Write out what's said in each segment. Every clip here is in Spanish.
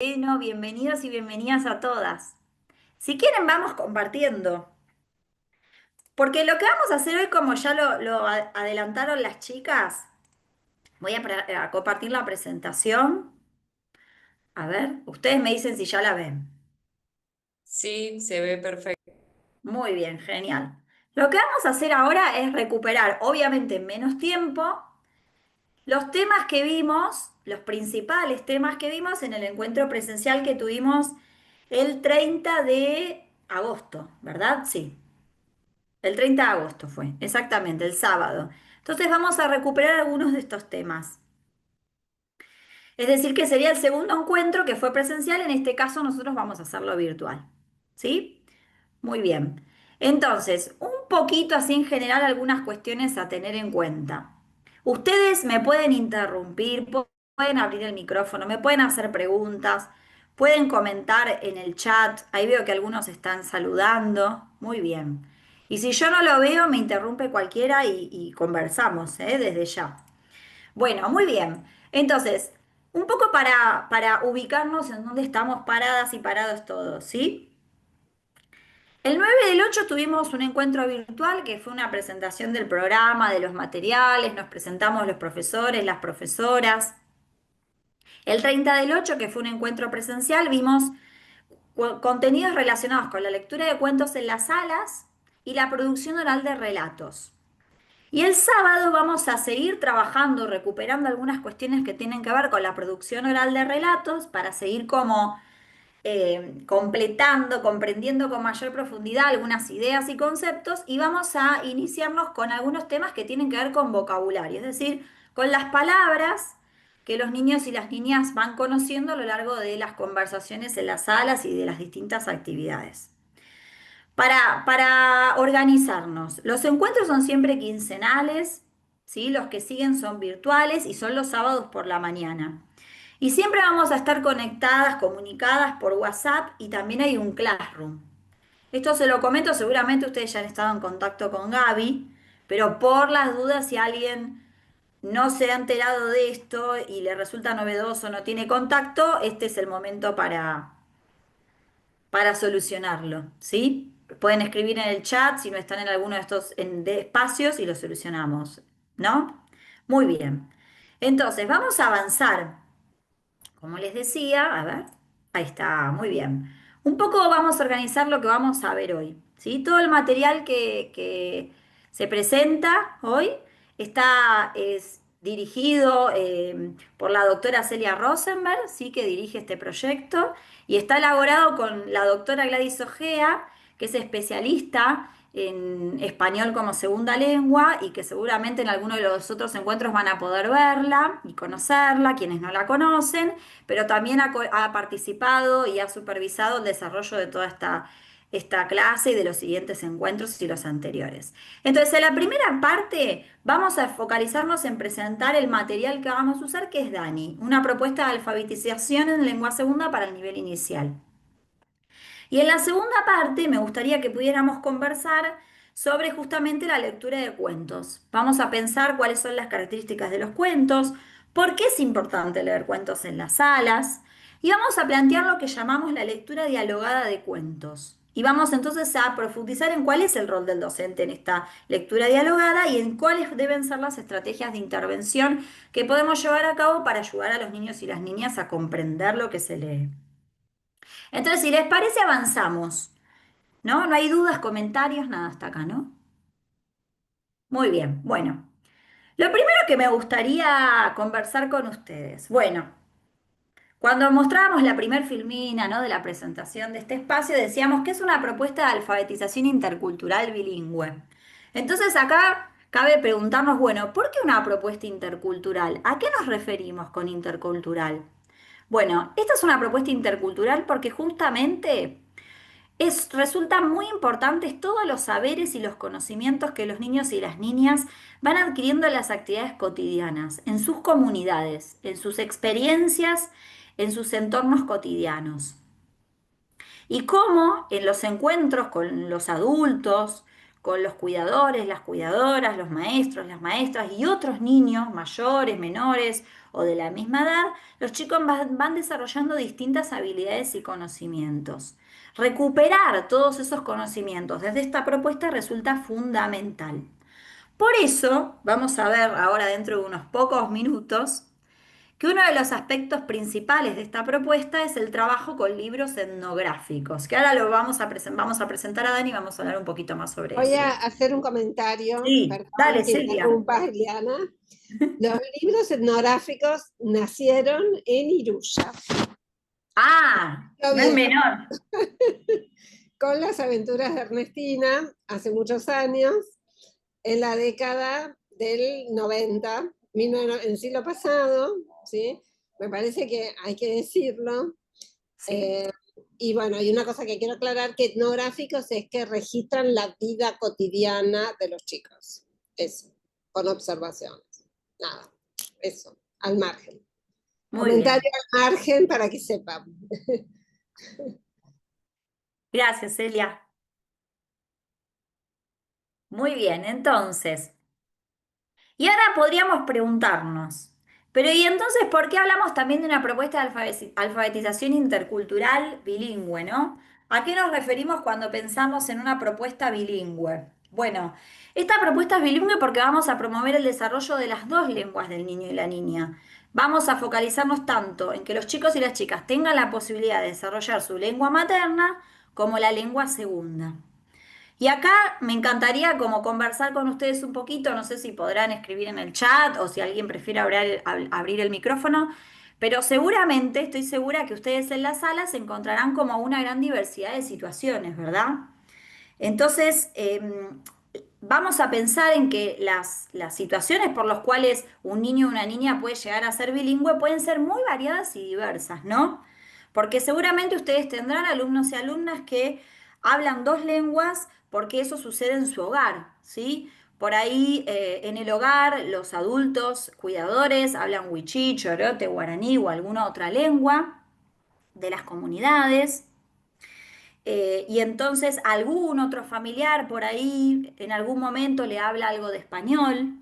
Bueno, bienvenidos y bienvenidas a todas. Si quieren, vamos compartiendo. Porque lo que vamos a hacer hoy, como ya lo adelantaron las chicas, voy a compartir la presentación. A ver, ustedes me dicen si ya la ven. Sí, se ve perfecto. Muy bien, genial. Lo que vamos a hacer ahora es recuperar, obviamente en menos tiempo, los temas que vimos, los principales temas que vimos en el encuentro presencial que tuvimos el 30 de agosto, ¿verdad? Sí. El 30 de agosto fue, exactamente, el sábado. Entonces vamos a recuperar algunos de estos temas. Es decir, que sería el segundo encuentro que fue presencial, en este caso nosotros vamos a hacerlo virtual. ¿Sí? Muy bien. Entonces, un poquito así en general algunas cuestiones a tener en cuenta. Ustedes me pueden interrumpir, pueden abrir el micrófono, me pueden hacer preguntas, pueden comentar en el chat. Ahí veo que algunos están saludando. Muy bien. Y si yo no lo veo, me interrumpe cualquiera y conversamos, desde ya. Bueno, muy bien. Entonces, un poco para ubicarnos en dónde estamos paradas y parados todos, ¿sí? El 9 del 8 tuvimos un encuentro virtual que fue una presentación del programa, de los materiales, nos presentamos los profesores, las profesoras. El 30 del 8, que fue un encuentro presencial, vimos contenidos relacionados con la lectura de cuentos en las salas y la producción oral de relatos. Y el sábado vamos a seguir trabajando, recuperando algunas cuestiones que tienen que ver con la producción oral de relatos para seguir como completando, comprendiendo con mayor profundidad algunas ideas y conceptos y vamos a iniciarnos con algunos temas que tienen que ver con vocabulario, es decir, con las palabras que los niños y las niñas van conociendo a lo largo de las conversaciones en las salas y de las distintas actividades. Para organizarnos, los encuentros son siempre quincenales, ¿sí? Los que siguen son virtuales y son los sábados por la mañana. Y siempre vamos a estar conectadas, comunicadas por WhatsApp y también hay un Classroom. Esto se lo comento, seguramente ustedes ya han estado en contacto con Gaby, pero por las dudas, si alguien no se ha enterado de esto y le resulta novedoso, no tiene contacto, este es el momento para solucionarlo, ¿sí? Pueden escribir en el chat si no están en alguno de estos de espacios y lo solucionamos, ¿no? Muy bien. Entonces, vamos a avanzar. Como les decía, a ver, ahí está, muy bien. Un poco vamos a organizar lo que vamos a ver hoy, ¿sí? Todo el material que se presenta hoy es dirigido por la doctora Celia Rosenberg, ¿sí? Que dirige este proyecto, y está elaborado con la doctora Gladys Ojea, que es especialista en español como segunda lengua y que seguramente en alguno de los otros encuentros van a poder verla y conocerla, quienes no la conocen, pero también ha participado y ha supervisado el desarrollo de toda esta clase y de los siguientes encuentros y los anteriores. Entonces, en la primera parte vamos a focalizarnos en presentar el material que vamos a usar, que es Dani, una propuesta de alfabetización en lengua segunda para el nivel inicial. Y en la segunda parte me gustaría que pudiéramos conversar sobre justamente la lectura de cuentos. Vamos a pensar cuáles son las características de los cuentos, por qué es importante leer cuentos en las salas y vamos a plantear lo que llamamos la lectura dialogada de cuentos. Y vamos entonces a profundizar en cuál es el rol del docente en esta lectura dialogada y en cuáles deben ser las estrategias de intervención que podemos llevar a cabo para ayudar a los niños y las niñas a comprender lo que se lee. Entonces, si les parece, avanzamos, ¿no? No hay dudas, comentarios, nada hasta acá, ¿no? Muy bien, bueno. Lo primero que me gustaría conversar con ustedes, bueno, cuando mostrábamos la primer filmina, ¿no? De la presentación de este espacio, decíamos que es una propuesta de alfabetización intercultural bilingüe. Entonces acá cabe preguntarnos, bueno, ¿por qué una propuesta intercultural? ¿A qué nos referimos con intercultural? Bueno, esta es una propuesta intercultural porque justamente resulta muy importantes todos los saberes y los conocimientos que los niños y las niñas van adquiriendo en las actividades cotidianas, en sus comunidades, en sus experiencias, en sus entornos cotidianos. Y cómo en los encuentros con los adultos, con los cuidadores, las cuidadoras, los maestros, las maestras y otros niños mayores, menores o de la misma edad, los chicos van desarrollando distintas habilidades y conocimientos. Recuperar todos esos conocimientos desde esta propuesta resulta fundamental. Por eso, vamos a ver ahora dentro de unos pocos minutos que uno de los aspectos principales de esta propuesta es el trabajo con libros etnográficos, que ahora lo vamos a presentar a Dani y vamos a hablar un poquito más sobre Voy eso. a hacer un comentario, Sí, perdón dale, que Celia. interrumpa, Eliana. Los libros etnográficos nacieron en Iruya, Ah, lo no es viejo, menor. con las aventuras de Ernestina, hace muchos años, en la década del 90, en el siglo pasado, ¿sí? Me parece que hay que decirlo. Sí, Eh, y bueno, hay una cosa que quiero aclarar, que etnográficos es que registran la vida cotidiana de los chicos. Eso, con observaciones. Nada, eso, al margen. muy Comentario bien. al margen para que sepan. Gracias, Celia. Muy bien, entonces. Y ahora podríamos preguntarnos, pero ¿y entonces por qué hablamos también de una propuesta de alfabetización intercultural bilingüe, ¿no? ¿A qué nos referimos cuando pensamos en una propuesta bilingüe? Bueno, esta propuesta es bilingüe porque vamos a promover el desarrollo de las dos lenguas del niño y la niña. Vamos a focalizarnos tanto en que los chicos y las chicas tengan la posibilidad de desarrollar su lengua materna como la lengua segunda. Y acá me encantaría como conversar con ustedes un poquito, no sé si podrán escribir en el chat o si alguien prefiere abrir el micrófono, pero seguramente, estoy segura que ustedes en la sala se encontrarán como una gran diversidad de situaciones, ¿verdad? Entonces, vamos a pensar en que las situaciones por las cuales un niño o una niña puede llegar a ser bilingüe pueden ser muy variadas y diversas, ¿no? Porque seguramente ustedes tendrán alumnos y alumnas que hablan dos lenguas porque eso sucede en su hogar, ¿sí? Por ahí en el hogar los adultos cuidadores hablan wichí, chorote, guaraní o alguna otra lengua de las comunidades. Y entonces algún otro familiar por ahí en algún momento le habla algo de español,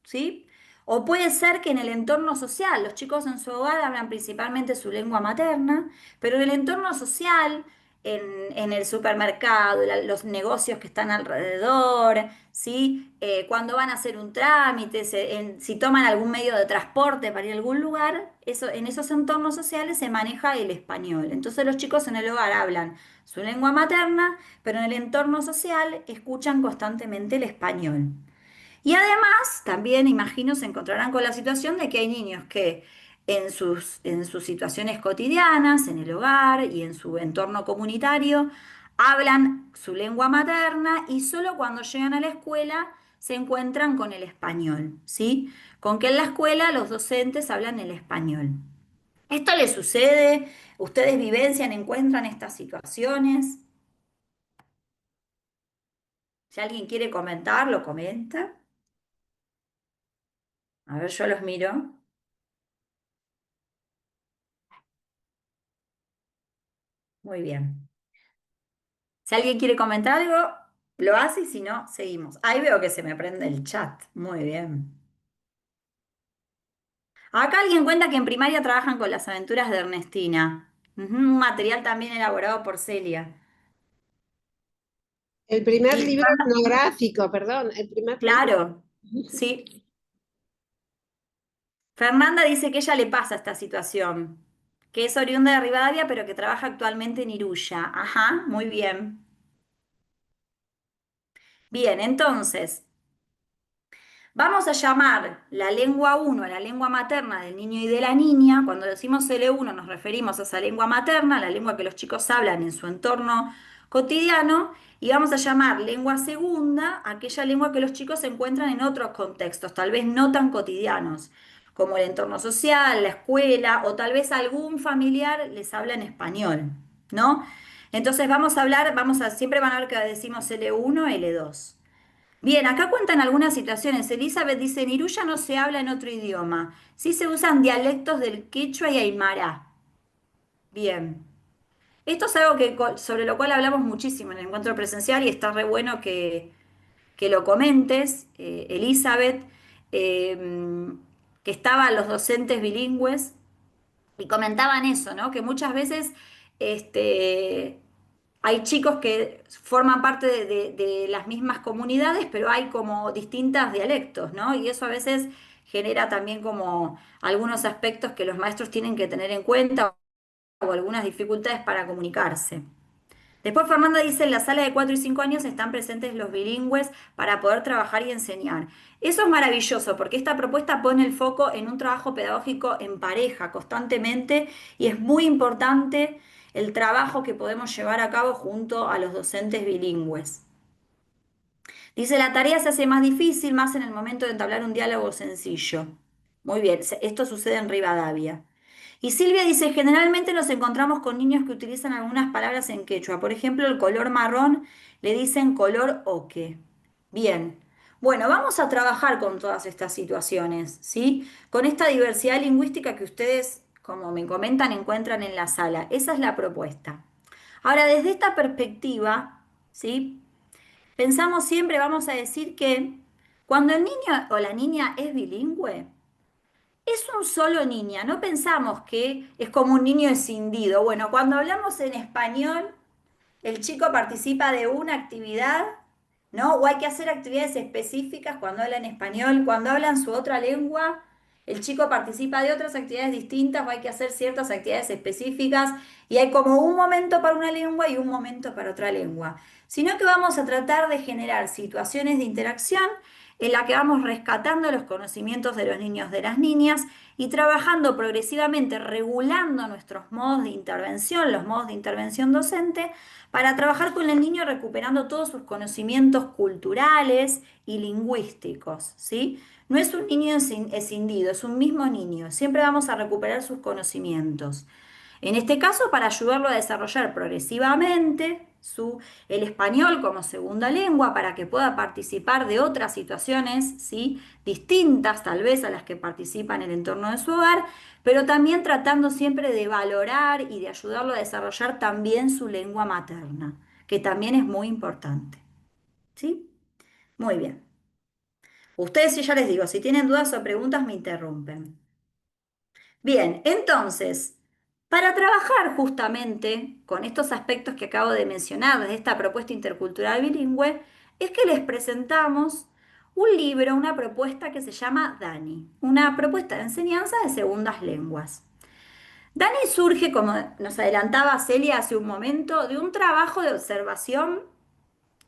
¿sí? O puede ser que en el entorno social, los chicos en su hogar hablan principalmente su lengua materna, pero en el entorno social, en el supermercado, los negocios que están alrededor, ¿sí? Cuando van a hacer un trámite, si toman algún medio de transporte para ir a algún lugar, eso, en esos entornos sociales se maneja el español. Entonces los chicos en el hogar hablan su lengua materna, pero en el entorno social escuchan constantemente el español. Y además, también imagino se encontrarán con la situación de que hay niños que en sus situaciones cotidianas, en el hogar y en su entorno comunitario, hablan su lengua materna y solo cuando llegan a la escuela se encuentran con el español, ¿sí? Con que en la escuela los docentes hablan el español. ¿Esto les sucede? ¿Ustedes vivencian, encuentran estas situaciones? Si alguien quiere comentar, lo comenta. A ver, yo los miro. Muy bien. Si alguien quiere comentar algo, lo hace y si no, seguimos. Ahí veo que se me prende el chat. Muy bien. Acá alguien cuenta que en primaria trabajan con las aventuras de Ernestina. Ujú, un material también elaborado por Celia. El primer Y libro etnográfico, perdón, el primer libro. claro, sí. Fernanda dice que ella le pasa esta situación, que es oriunda de Rivadavia, pero que trabaja actualmente en Iruya. Ajá, muy bien. Bien, entonces, vamos a llamar la lengua uno a la lengua materna del niño y de la niña. Cuando decimos L1 nos referimos a esa lengua materna, la lengua que los chicos hablan en su entorno cotidiano. Y vamos a llamar lengua segunda a aquella lengua que los chicos se encuentran en otros contextos, tal vez no tan cotidianos, como el entorno social, la escuela, o tal vez algún familiar les habla en español, ¿no? Entonces vamos a hablar, siempre van a ver que decimos L1, L2. Bien, acá cuentan algunas situaciones. Elizabeth dice, en Iruya no se habla en otro idioma. Sí se usan dialectos del quechua y aymara. Bien. Esto es algo sobre lo cual hablamos muchísimo en el encuentro presencial y está re bueno que lo comentes, Elizabeth, eh, que estaban los docentes bilingües y comentaban eso, ¿no? Que muchas veces este, hay chicos que forman parte de las mismas comunidades, pero hay como distintos dialectos, ¿no? Y eso a veces genera también como algunos aspectos que los maestros tienen que tener en cuenta o algunas dificultades para comunicarse. Después Fernanda dice, en la sala de 4 y 5 años están presentes los bilingües para poder trabajar y enseñar. Eso es maravilloso porque esta propuesta pone el foco en un trabajo pedagógico en pareja constantemente y es muy importante el trabajo que podemos llevar a cabo junto a los docentes bilingües. Dice, la tarea se hace más difícil, más en el momento de entablar un diálogo sencillo. Muy bien, esto sucede en Rivadavia. Y Silvia dice, generalmente nos encontramos con niños que utilizan algunas palabras en quechua. Por ejemplo, el color marrón le dicen color oque. Bien. Bueno, vamos a trabajar con todas estas situaciones, ¿sí? Con esta diversidad lingüística que ustedes, como me comentan, encuentran en la sala. Esa es la propuesta. Ahora, desde esta perspectiva, ¿sí? Pensamos siempre, vamos a decir que cuando el niño o la niña es bilingüe, es un solo niña, no pensamos que es como un niño escindido. Bueno, cuando hablamos en español, el chico participa de una actividad, ¿no? O hay que hacer actividades específicas cuando hablan español, cuando hablan su otra lengua, el chico participa de otras actividades distintas o hay que hacer ciertas actividades específicas y hay como un momento para una lengua y un momento para otra lengua. Sino que vamos a tratar de generar situaciones de interacción en la que vamos rescatando los conocimientos de los niños, de las niñas y trabajando progresivamente, regulando nuestros modos de intervención, los modos de intervención docente, para trabajar con el niño recuperando todos sus conocimientos culturales y lingüísticos, ¿sí? No es un niño escindido, es un mismo niño. Siempre vamos a recuperar sus conocimientos. En este caso, para ayudarlo a desarrollar progresivamente el español como segunda lengua, para que pueda participar de otras situaciones, ¿sí? Distintas tal vez a las que participa en el entorno de su hogar, pero también tratando siempre de valorar y de ayudarlo a desarrollar también su lengua materna, que también es muy importante. ¿Sí? Muy bien. Ustedes, si ya les digo, si tienen dudas o preguntas, me interrumpen. Bien, entonces, para trabajar justamente con estos aspectos que acabo de mencionar desde esta propuesta intercultural bilingüe, es que les presentamos un libro, una propuesta que se llama Dani, una propuesta de enseñanza de segundas lenguas. Dani surge, como nos adelantaba Celia hace un momento, de un trabajo de observación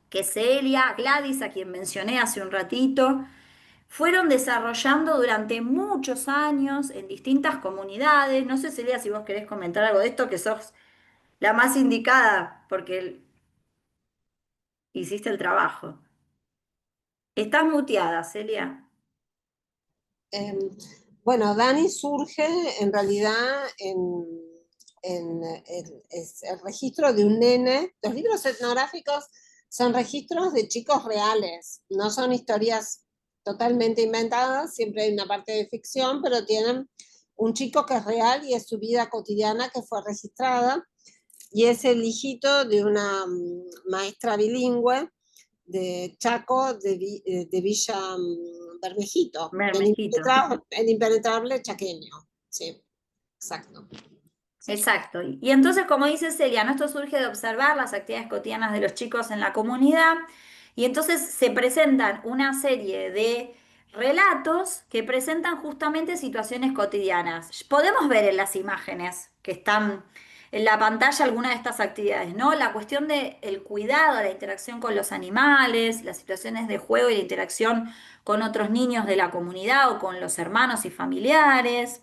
que Celia, Gladys, a quien mencioné hace un ratito, fueron desarrollando durante muchos años en distintas comunidades. No sé, Celia, si vos querés comentar algo de esto, que sos la más indicada porque hiciste el trabajo. Estás muteada, Celia. Em, bueno, Dani surge en realidad es el registro de un nene. Los libros etnográficos son registros de chicos reales, no son historias totalmente inventadas, siempre hay una parte de ficción, pero tienen un chico que es real y es su vida cotidiana que fue registrada, y es el hijito de una maestra bilingüe de Chaco, de Villa Bermejito, Bermejito. el impenetrable chaqueño. Sí, exacto. Exacto. Y entonces, como dice Celia, ¿no? Esto surge de observar las actividades cotidianas de los chicos en la comunidad y entonces se presentan una serie de relatos que presentan justamente situaciones cotidianas. Podemos ver en las imágenes que están en la pantalla algunas de estas actividades, ¿no? La cuestión del cuidado, la interacción con los animales, las situaciones de juego y de interacción con otros niños de la comunidad o con los hermanos y familiares.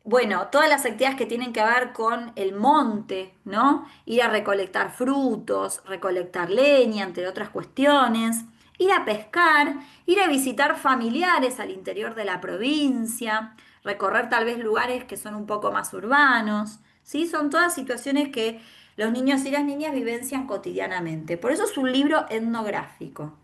Bueno, todas las actividades que tienen que ver con el monte, ¿no? Ir a recolectar frutos, recolectar leña, entre otras cuestiones, ir a pescar, ir a visitar familiares al interior de la provincia, recorrer tal vez lugares que son un poco más urbanos, ¿sí? Son todas situaciones que los niños y las niñas vivencian cotidianamente. Por eso es un libro etnográfico.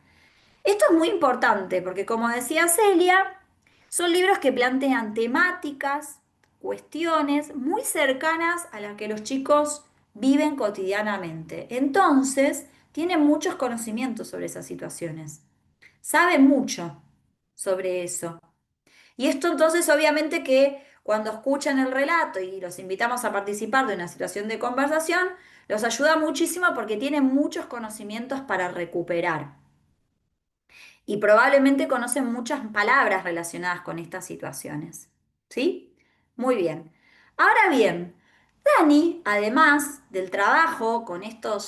Esto es muy importante porque, como decía Celia, son libros que plantean temáticas, cuestiones muy cercanas a las que los chicos viven cotidianamente. Entonces, tienen muchos conocimientos sobre esas situaciones. sabe mucho sobre eso. Y esto entonces obviamente que cuando escuchan el relato y los invitamos a participar de una situación de conversación, los ayuda muchísimo porque tienen muchos conocimientos para recuperar y probablemente conocen muchas palabras relacionadas con estas situaciones. ¿Sí? Muy bien. Ahora bien, Dani, además del trabajo con estas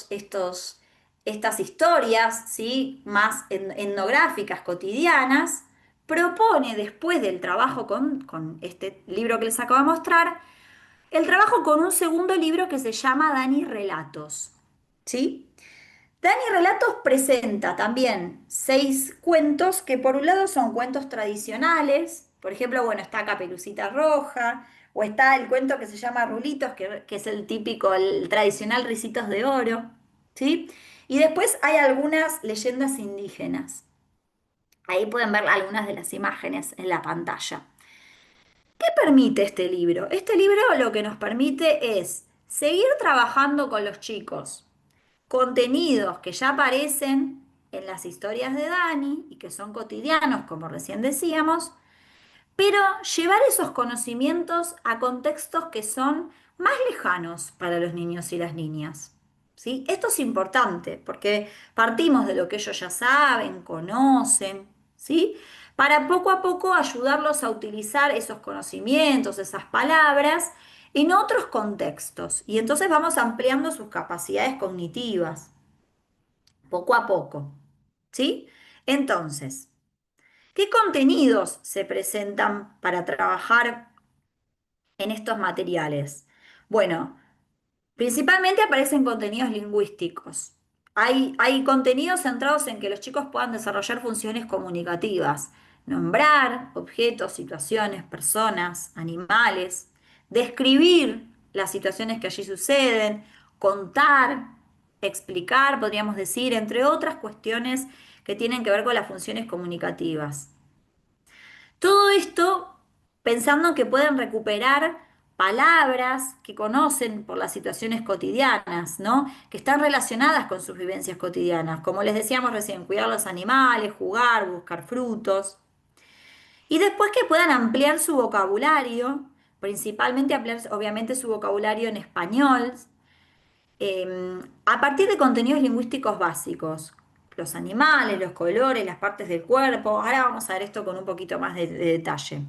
historias, ¿sí? Más etnográficas, cotidianas, propone después del trabajo con este libro que les acabo de mostrar, el trabajo con un segundo libro que se llama Dani Relatos. ¿Sí? Dani Relatos presenta también 6 cuentos que por un lado son cuentos tradicionales, por ejemplo, bueno, está Caperucita Roja, o está el cuento que se llama Rulitos, que es el típico, el tradicional Ricitos de Oro, ¿sí? Y después hay algunas leyendas indígenas. Ahí pueden ver algunas de las imágenes en la pantalla. ¿Qué permite este libro? Este libro lo que nos permite es seguir trabajando con los chicos contenidos que ya aparecen en las historias de Dani y que son cotidianos, como recién decíamos, pero llevar esos conocimientos a contextos que son más lejanos para los niños y las niñas. ¿Sí? Esto es importante porque partimos de lo que ellos ya saben, conocen, ¿sí? Para poco a poco ayudarlos a utilizar esos conocimientos, esas palabras, en otros contextos. Y entonces vamos ampliando sus capacidades cognitivas, poco a poco. ¿Sí? Entonces, ¿qué contenidos se presentan para trabajar en estos materiales? Bueno, principalmente aparecen contenidos lingüísticos. Hay contenidos centrados en que los chicos puedan desarrollar funciones comunicativas, nombrar objetos, situaciones, personas, animales, describir las situaciones que allí suceden, contar, explicar, podríamos decir, entre otras cuestiones que tienen que ver con las funciones comunicativas. Todo esto pensando que pueden recuperar palabras que conocen por las situaciones cotidianas, ¿no? Que están relacionadas con sus vivencias cotidianas, como les decíamos recién, cuidar los animales, jugar, buscar frutos. Y después que puedan ampliar su vocabulario, principalmente ampliar obviamente su vocabulario en español, a partir de contenidos lingüísticos básicos, los animales, los colores, las partes del cuerpo. Ahora vamos a ver esto con un poquito más de detalle.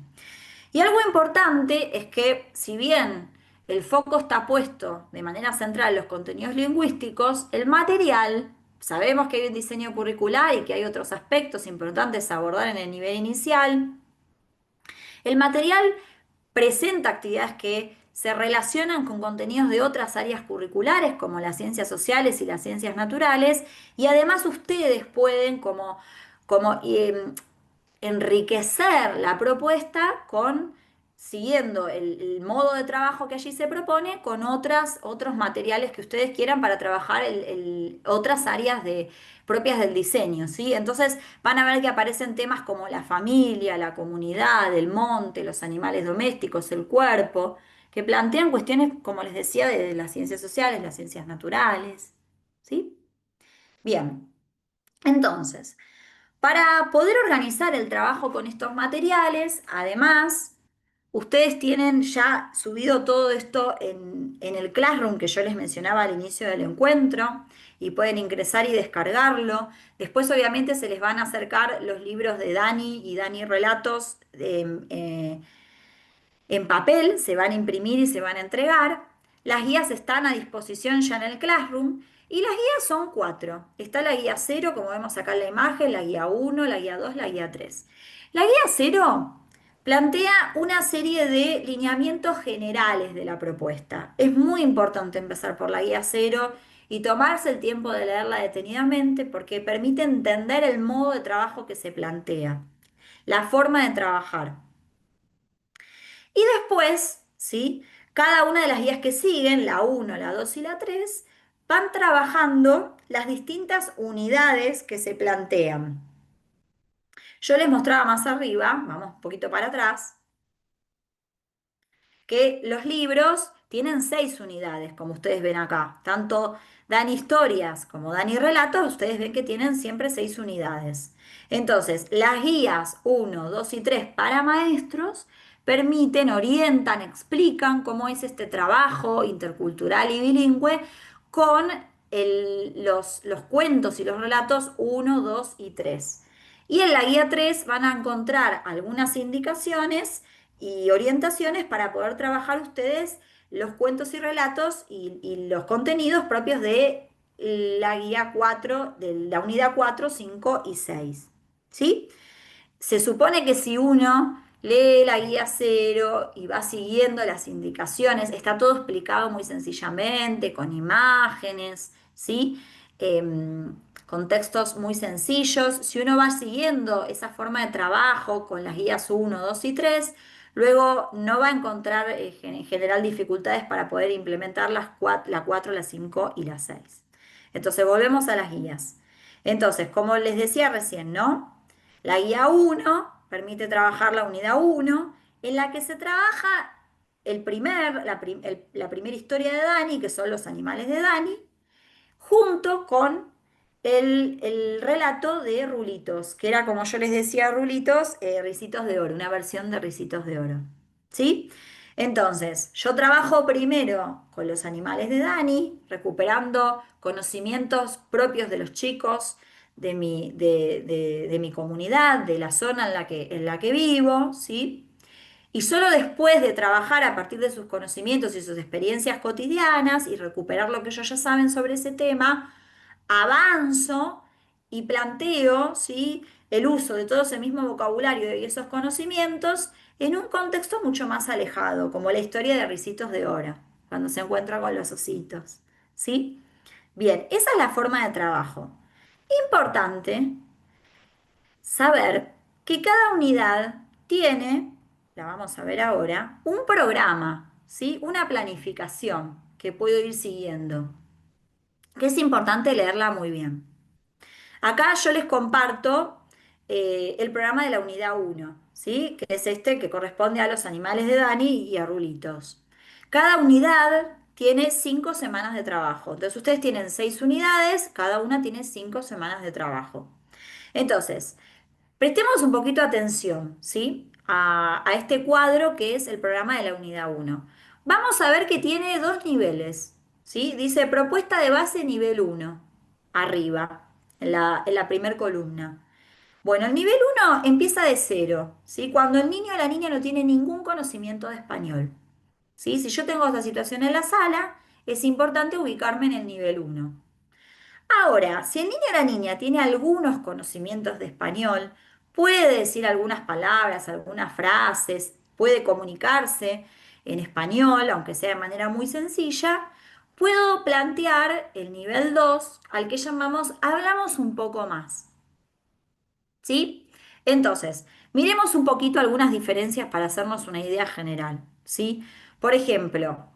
Y algo importante es que si bien el foco está puesto de manera central en los contenidos lingüísticos, el material, sabemos que hay un diseño curricular y que hay otros aspectos importantes a abordar en el nivel inicial, el material presenta actividades que se relacionan con contenidos de otras áreas curriculares como las ciencias sociales y las ciencias naturales y además ustedes pueden como enriquecer la propuesta con, siguiendo el modo de trabajo que allí se propone, con otros materiales que ustedes quieran para trabajar otras áreas propias del diseño, ¿sí? Entonces van a ver que aparecen temas como la familia, la comunidad, el monte, los animales domésticos, el cuerpo, que plantean cuestiones, como les decía, de las ciencias sociales, las ciencias naturales, ¿sí? Bien, entonces... Para poder organizar el trabajo con estos materiales, además, ustedes tienen ya subido todo esto en el Classroom que yo les mencionaba al inicio del encuentro y pueden ingresar y descargarlo. Después, obviamente, se les van a acercar los libros de Dani y Dani Relatos en papel, se van a imprimir y se van a entregar. Las guías están a disposición ya en el Classroom y las guías son 4. Está la guía 0, como vemos acá en la imagen, la guía 1, la guía 2, la guía 3. La guía 0 plantea una serie de lineamientos generales de la propuesta. Es muy importante empezar por la guía 0 y tomarse el tiempo de leerla detenidamente porque permite entender el modo de trabajo que se plantea, la forma de trabajar. Y después, ¿sí? Cada una de las guías que siguen, la 1, la 2 y la 3, van trabajando las distintas unidades que se plantean. Yo les mostraba más arriba, vamos un poquito para atrás, que los libros tienen 6 unidades, como ustedes ven acá. Tanto dan historias como dan y relatos, ustedes ven que tienen siempre 6 unidades. Entonces, las guías 1, 2 y 3 para maestros permiten, orientan, explican cómo es este trabajo intercultural y bilingüe con los cuentos y los relatos 1, 2 y 3. Y en la guía 3 van a encontrar algunas indicaciones y orientaciones para poder trabajar ustedes los cuentos y relatos y los contenidos propios de la guía 4 de la unidad 4, 5 y 6. ¿Sí? Se supone que si uno lee la guía cero y va siguiendo las indicaciones, está todo explicado muy sencillamente, con imágenes, ¿sí? Con textos muy sencillos. Si uno va siguiendo esa forma de trabajo con las guías 1, 2 y 3, luego no va a encontrar en general dificultades para poder implementar la 4, la 5 y la 6. Entonces volvemos a las guías. Entonces, como les decía recién, ¿no? La guía 1 permite trabajar la unidad 1, en la que se trabaja la primera historia de Dani, que son los animales de Dani, junto con el relato de Rulitos, que era, como yo les decía, Rulitos, Ricitos de Oro, una versión de Ricitos de Oro. ¿Sí? Entonces, yo trabajo primero con los animales de Dani, recuperando conocimientos propios de los chicos, de mi comunidad, de la zona en la que vivo, ¿sí? Y solo después de trabajar a partir de sus conocimientos y sus experiencias cotidianas y recuperar lo que ellos ya saben sobre ese tema, avanzo y planteo, ¿sí?, el uso de todo ese mismo vocabulario y esos conocimientos en un contexto mucho más alejado, como la historia de Ricitos de Oro, cuando se encuentra con los ositos. ¿Sí? Bien, esa es la forma de trabajo. Importante saber que cada unidad tiene, la vamos a ver ahora, un programa, ¿sí? Una planificación que puedo ir siguiendo, que es importante leerla muy bien. Acá yo les comparto el programa de la unidad 1, ¿sí? Que es este que corresponde a los animales de Dani y a Rulitos. Cada unidad tiene 5 semanas de trabajo. Entonces ustedes tienen 6 unidades, cada una tiene 5 semanas de trabajo. Entonces, prestemos un poquito atención, ¿sí? A este cuadro que es el programa de la unidad 1. Vamos a ver que tiene 2 niveles, ¿sí? Dice propuesta de base nivel 1, arriba, en la primer columna. Bueno, el nivel 1 empieza de cero, ¿sí? Cuando el niño o la niña no tiene ningún conocimiento de español, ¿sí? Si yo tengo esta situación en la sala, es importante ubicarme en el nivel 1. Ahora, si el niño o la niña tiene algunos conocimientos de español, puede decir algunas palabras, algunas frases, puede comunicarse en español, aunque sea de manera muy sencilla, puedo plantear el nivel 2, al que llamamos hablamos un poco más. ¿Sí? Entonces, miremos un poquito algunas diferencias para hacernos una idea general, ¿sí? Por ejemplo,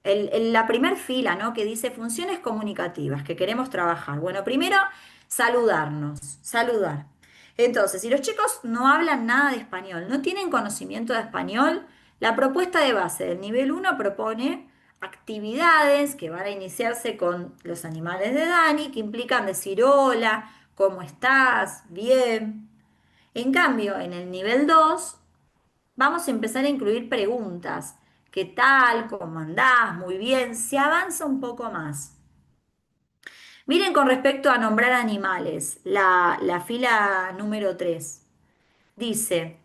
la primer fila, ¿no? Que dice funciones comunicativas que queremos trabajar. Bueno, primero, saludarnos, saludar. Entonces, si los chicos no hablan nada de español, no tienen conocimiento de español, la propuesta de base del nivel 1 propone actividades que van a iniciarse con los animales de Dani, que implican decir hola, ¿cómo estás? Bien. En cambio, en el nivel 2 vamos a empezar a incluir preguntas. ¿Qué tal? ¿Cómo andás? Muy bien. Se avanza un poco más. Miren con respecto a nombrar animales, la fila número 3. Dice,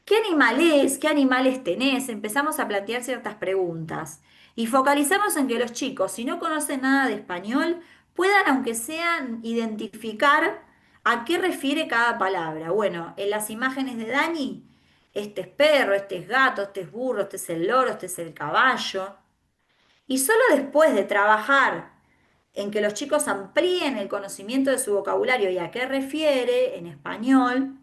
¿qué animal es? ¿Qué animales tenés? Empezamos a plantear ciertas preguntas y focalizamos en que los chicos, si no conocen nada de español, puedan, aunque sean, identificar a qué refiere cada palabra. Bueno, en las imágenes de Dani, este es perro, este es gato, este es burro, este es el loro, este es el caballo. Y solo después de trabajar en que los chicos amplíen el conocimiento de su vocabulario y a qué refiere en español,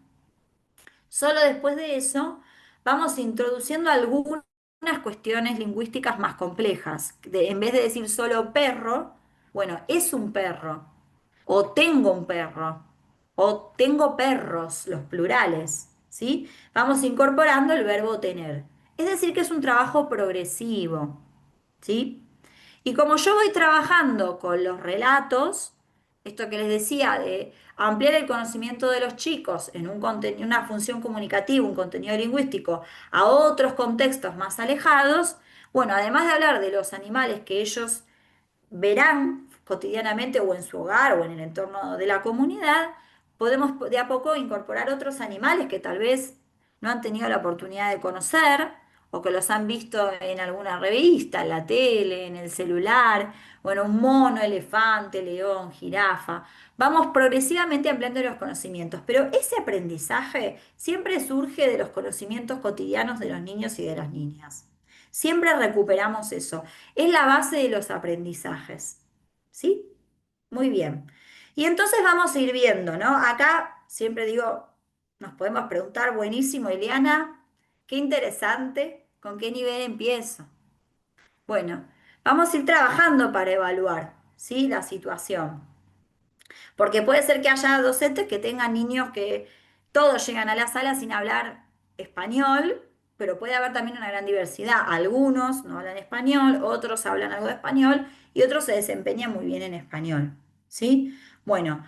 solo después de eso vamos introduciendo algunas cuestiones lingüísticas más complejas. En vez de decir solo perro, bueno, es un perro, o tengo un perro, o tengo perros, los plurales, ¿sí? Vamos incorporando el verbo tener. Es decir, que es un trabajo progresivo. ¿sí? Y como yo voy trabajando con los relatos, esto que les decía de ampliar el conocimiento de los chicos en una función comunicativa, un contenido lingüístico, a otros contextos más alejados, bueno, además de hablar de los animales que ellos verán cotidianamente o en su hogar o en el entorno de la comunidad, podemos de a poco incorporar otros animales que tal vez no han tenido la oportunidad de conocer o que los han visto en alguna revista, en la tele, en el celular, bueno, un mono, elefante, león, jirafa. Vamos progresivamente ampliando los conocimientos, pero ese aprendizaje siempre surge de los conocimientos cotidianos de los niños y de las niñas. Siempre recuperamos eso. Es la base de los aprendizajes. ¿Sí? Muy bien. Y entonces vamos a ir viendo, ¿no? Acá siempre digo, nos podemos preguntar, buenísimo, Eliana, qué interesante, ¿con qué nivel empiezo? Bueno, vamos a ir trabajando para evaluar, ¿sí? La situación. Porque puede ser que haya docentes que tengan niños que todos llegan a la sala sin hablar español, pero puede haber también una gran diversidad. Algunos no hablan español, otros hablan algo de español y otros se desempeñan muy bien en español. ¿Sí? Bueno,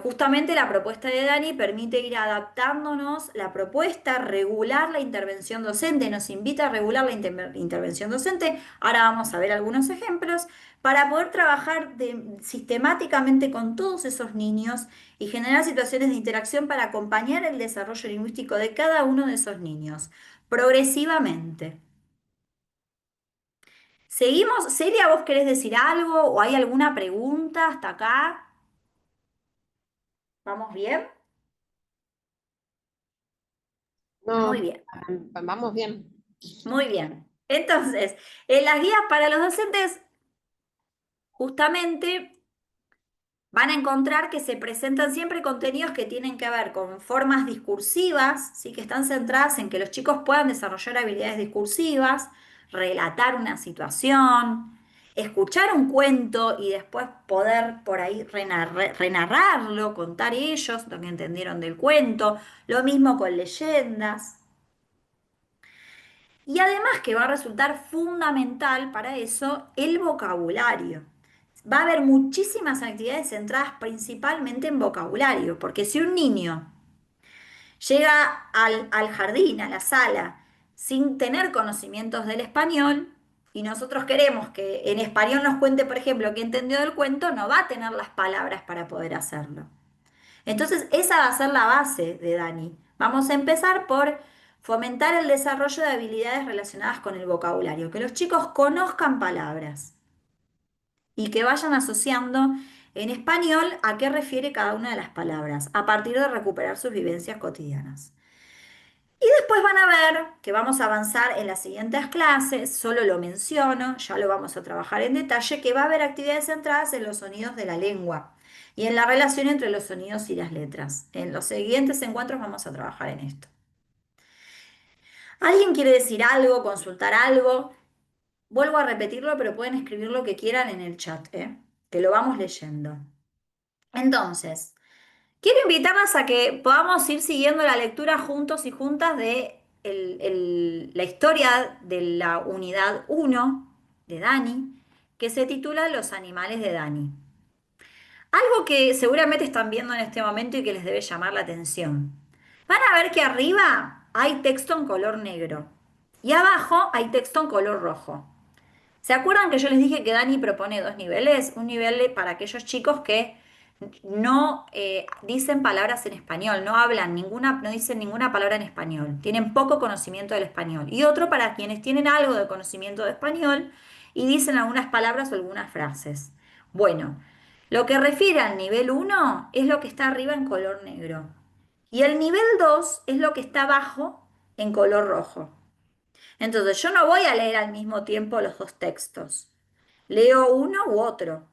justamente la propuesta de Dani permite ir adaptándonos la propuesta, regular la intervención docente, nos invita a regular la intervención docente. Ahora vamos a ver algunos ejemplos para poder trabajar sistemáticamente con todos esos niños y generar situaciones de interacción para acompañar el desarrollo lingüístico de cada uno de esos niños, progresivamente. Seguimos. Celia, ¿vos querés decir algo o hay alguna pregunta hasta acá? ¿Vamos bien? Muy No, bien, vamos bien. muy bien. Entonces, en las guías para los docentes, justamente van a encontrar que se presentan siempre contenidos que tienen que ver con formas discursivas, ¿sí? Que están centradas en que los chicos puedan desarrollar habilidades discursivas, relatar una situación, escuchar un cuento y después poder por ahí renarrarlo, contar ellos lo que entendieron del cuento, lo mismo con leyendas. Y además que va a resultar fundamental para eso el vocabulario. Va a haber muchísimas actividades centradas principalmente en vocabulario, porque si un niño llega al jardín, a la sala, sin tener conocimientos del español, y nosotros queremos que en español nos cuente, por ejemplo, qué entendió del cuento, no va a tener las palabras para poder hacerlo. Entonces, esa va a ser la base de Dani. Vamos a empezar por fomentar el desarrollo de habilidades relacionadas con el vocabulario, que los chicos conozcan palabras y que vayan asociando en español a qué refiere cada una de las palabras, a partir de recuperar sus vivencias cotidianas. Y después van a ver que vamos a avanzar en las siguientes clases, solo lo menciono, ya lo vamos a trabajar en detalle, que va a haber actividades centradas en los sonidos de la lengua y en la relación entre los sonidos y las letras. En los siguientes encuentros vamos a trabajar en esto. ¿Alguien quiere decir algo, consultar algo? Vuelvo a repetirlo, pero pueden escribir lo que quieran en el chat, ¿eh? Que lo vamos leyendo. Entonces, quiero invitarlas a que podamos ir siguiendo la lectura juntos y juntas de la historia de la unidad 1 de Dani, que se titula Los animales de Dani. Algo que seguramente están viendo en este momento y que les debe llamar la atención. Van a ver que arriba hay texto en color negro y abajo hay texto en color rojo. ¿Se acuerdan que yo les dije que Dani propone dos niveles? Un nivel para aquellos chicos que no dicen palabras en español, no hablan ninguna, no dicen ninguna palabra en español, tienen poco conocimiento del español. Y otro para quienes tienen algo de conocimiento de español y dicen algunas palabras o algunas frases. Bueno, lo que refiere al nivel uno es lo que está arriba en color negro. Y el nivel 2 es lo que está abajo en color rojo. Entonces, yo no voy a leer al mismo tiempo los dos textos. Leo uno u otro,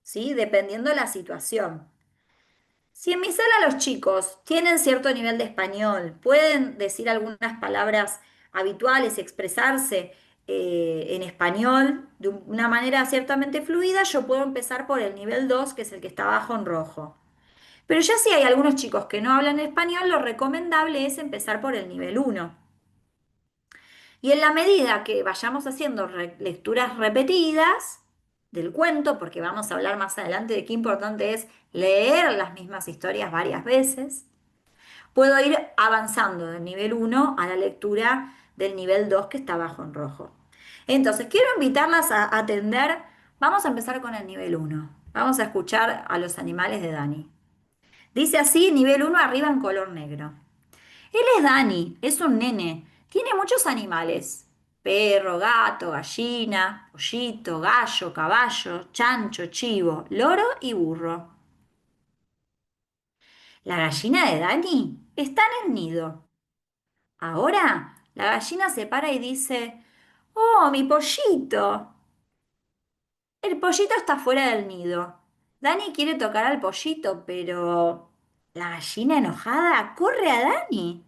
¿sí? Dependiendo de la situación. Si en mi sala los chicos tienen cierto nivel de español, pueden decir algunas palabras habituales, expresarse en español de una manera ciertamente fluida, yo puedo empezar por el nivel 2, que es el que está abajo en rojo. Pero ya si hay algunos chicos que no hablan español, lo recomendable es empezar por el nivel uno. Y en la medida que vayamos haciendo lecturas repetidas del cuento, porque vamos a hablar más adelante de qué importante es leer las mismas historias varias veces, puedo ir avanzando del nivel uno a la lectura del nivel 2 que está abajo en rojo. Entonces, quiero invitarlas a atender. Vamos a empezar con el nivel uno. Vamos a escuchar a los animales de Dani. Dice así, nivel uno arriba en color negro. Él es Dani, es un nene, tiene muchos animales. Perro, gato, gallina, pollito, gallo, caballo, chancho, chivo, loro y burro. La gallina de Dani está en el nido. Ahora la gallina se para y dice, ¡Oh, mi pollito! El pollito está fuera del nido. Dani quiere tocar al pollito, pero la gallina enojada corre a Dani.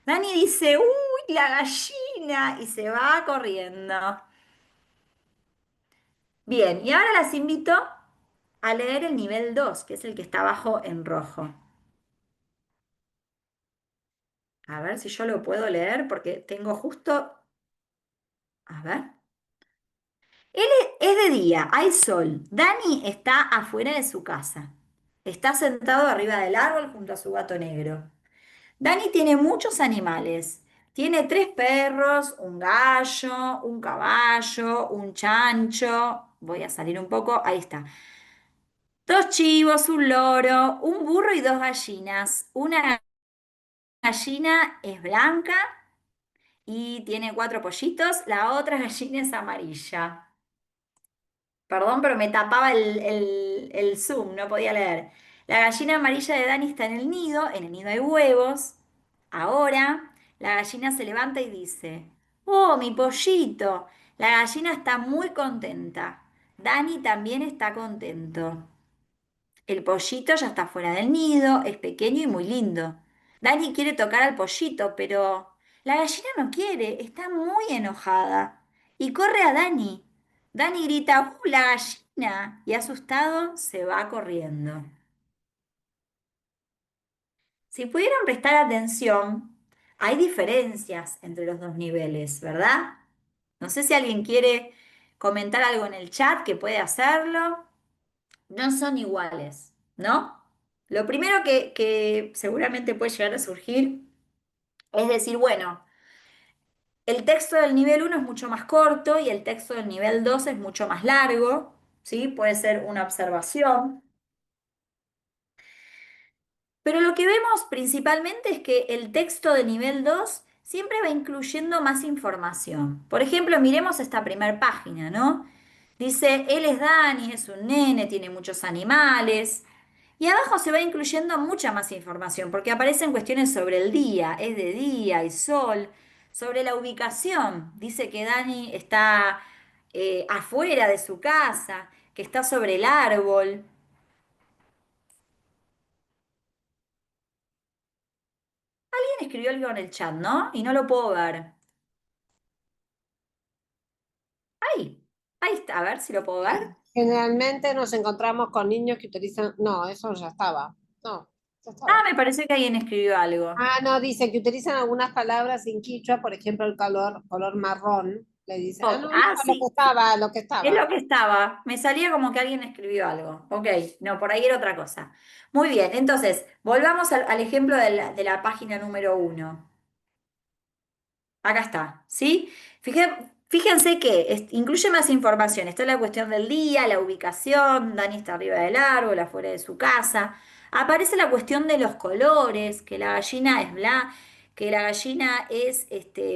Dani dice, ¡Uy, la gallina! Y se va corriendo. Bien, y ahora las invito a leer el nivel 2, que es el que está abajo en rojo. A ver si yo lo puedo leer porque tengo justo... A ver. Es de día, hay sol. Dani está afuera de su casa. Está sentado arriba del árbol junto a su gato negro. Dani tiene muchos animales. Tiene tres perros, un gallo, un caballo, un chancho. Voy a salir un poco. Ahí está. Dos chivos, un loro, un burro y dos gallinas. Una gallina es blanca y tiene cuatro pollitos. La otra gallina es amarilla. Perdón, pero me tapaba el zoom, no podía leer. La gallina amarilla de Dani está en el nido hay huevos. Ahora, la gallina se levanta y dice, ¡Oh, mi pollito! La gallina está muy contenta. Dani también está contento. El pollito ya está fuera del nido, es pequeño y muy lindo. Dani quiere tocar al pollito, pero la gallina no quiere, está muy enojada. Y corre a Dani. Dani grita, la gallina! Y asustado se va corriendo. Si pudieran prestar atención, hay diferencias entre los dos niveles, ¿verdad? No sé si alguien quiere comentar algo en el chat que puede hacerlo. No son iguales, ¿no? Lo primero que seguramente puede llegar a surgir es decir, bueno, el texto del nivel uno es mucho más corto y el texto del nivel 2 es mucho más largo, ¿sí? Puede ser una observación. Pero lo que vemos principalmente es que el texto de nivel 2 siempre va incluyendo más información. Por ejemplo, miremos esta primera página, ¿no? Dice, él es Dani, es un nene, tiene muchos animales. Y abajo se va incluyendo mucha más información, porque aparecen cuestiones sobre el día, es de día y sol, sobre la ubicación. Dice que Dani está afuera de su casa, que está sobre el árbol. Alguien escribió algo en el chat, ¿no? Y no lo puedo ver. Ahí, ahí está, a ver si lo puedo ver. Generalmente nos encontramos con niños que utilizan, no, eso ya estaba, no, ya Ah, estaba. me parece que alguien escribió algo. Ah, no, dice que utilizan algunas palabras en quichua, por ejemplo, el color marrón, le dicen. Ah, no, no, Ah, lo que sí, estaba, lo que es estaba. lo que estaba. Me salía como que alguien escribió algo. Ok, no, por ahí era otra cosa. Muy bien, entonces, volvamos al ejemplo de la página número uno. Acá está, ¿sí? Fíjense que incluye más información. Está la cuestión del día, la ubicación, Dani está arriba del árbol, afuera de su casa. Aparece la cuestión de los colores, que la gallina es que la gallina es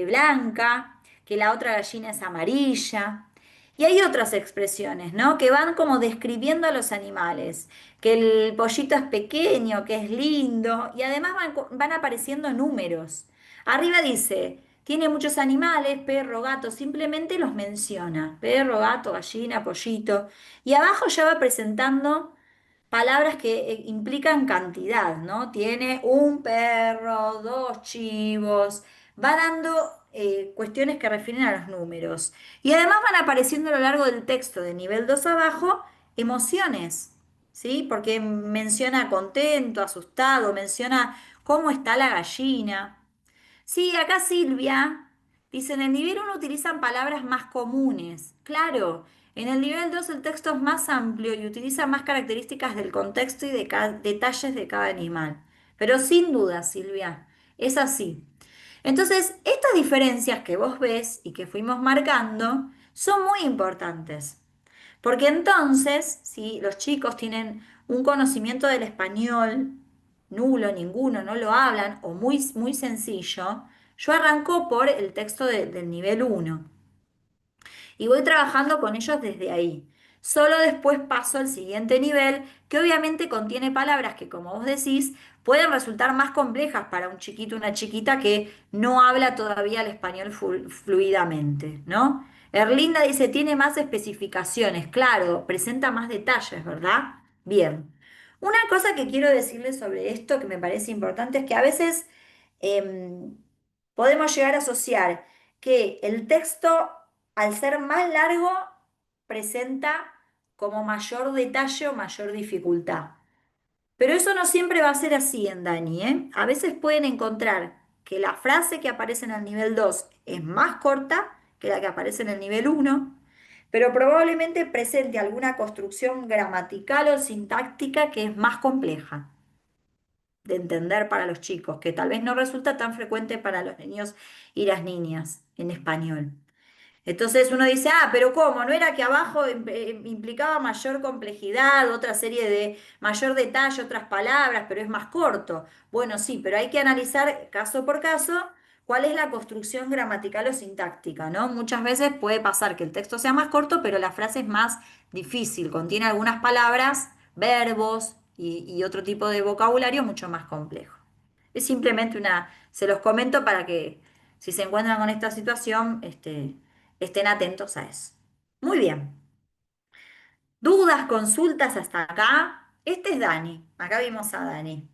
blanca, que la otra gallina es amarilla. Y hay otras expresiones, ¿no? Que van como describiendo a los animales, que el pollito es pequeño, que es lindo, y además van apareciendo números. Arriba dice, tiene muchos animales, perro, gato, simplemente los menciona. Perro, gato, gallina, pollito. Y abajo ya va presentando palabras que implican cantidad, ¿no? Tiene un perro, dos chivos, va dando cuestiones que refieren a los números. Y además van apareciendo a lo largo del texto de nivel 2 abajo emociones, ¿sí? Porque menciona contento, asustado, menciona cómo está la gallina. Sí, acá Silvia Dice, en el nivel uno utilizan palabras más comunes. Claro, en el nivel 2 el texto es más amplio y utiliza más características del contexto y de detalles de cada animal. Pero sin duda, Silvia, es así. Entonces, estas diferencias que vos ves y que fuimos marcando son muy importantes. Porque entonces, si los chicos tienen un conocimiento del español nulo, ninguno, no lo hablan o muy, muy sencillo, yo arranco por el texto del nivel uno y voy trabajando con ellos desde ahí. Solo después paso al siguiente nivel, que obviamente contiene palabras que, como vos decís, pueden resultar más complejas para un chiquito o una chiquita que no habla todavía el español fluidamente, ¿no? Erlinda dice, tiene más especificaciones, claro, presenta más detalles, ¿verdad? Bien. Una cosa que quiero decirles sobre esto que me parece importante es que a veces em, podemos llegar a asociar que el texto al ser más largo, presenta como mayor detalle o mayor dificultad. Pero eso no siempre va a ser así en Dani, ¿eh? A veces pueden encontrar que la frase que aparece en el nivel 2 es más corta que la que aparece en el nivel uno, pero probablemente presente alguna construcción gramatical o sintáctica que es más compleja de entender para los chicos, que tal vez no resulta tan frecuente para los niños y las niñas en español. Entonces uno dice, ah, pero ¿cómo? ¿No era que abajo implicaba mayor complejidad, otra serie de mayor detalle, otras palabras, pero es más corto? Bueno, sí, pero hay que analizar caso por caso cuál es la construcción gramatical o sintáctica, ¿no? Muchas veces puede pasar que el texto sea más corto, pero la frase es más difícil, contiene algunas palabras, verbos y otro tipo de vocabulario mucho más complejo. Es simplemente se los comento para que si se encuentran con esta situación, estén atentos a eso. Muy bien. ¿Dudas, consultas hasta acá? Este es Dani. Acá vimos a Dani.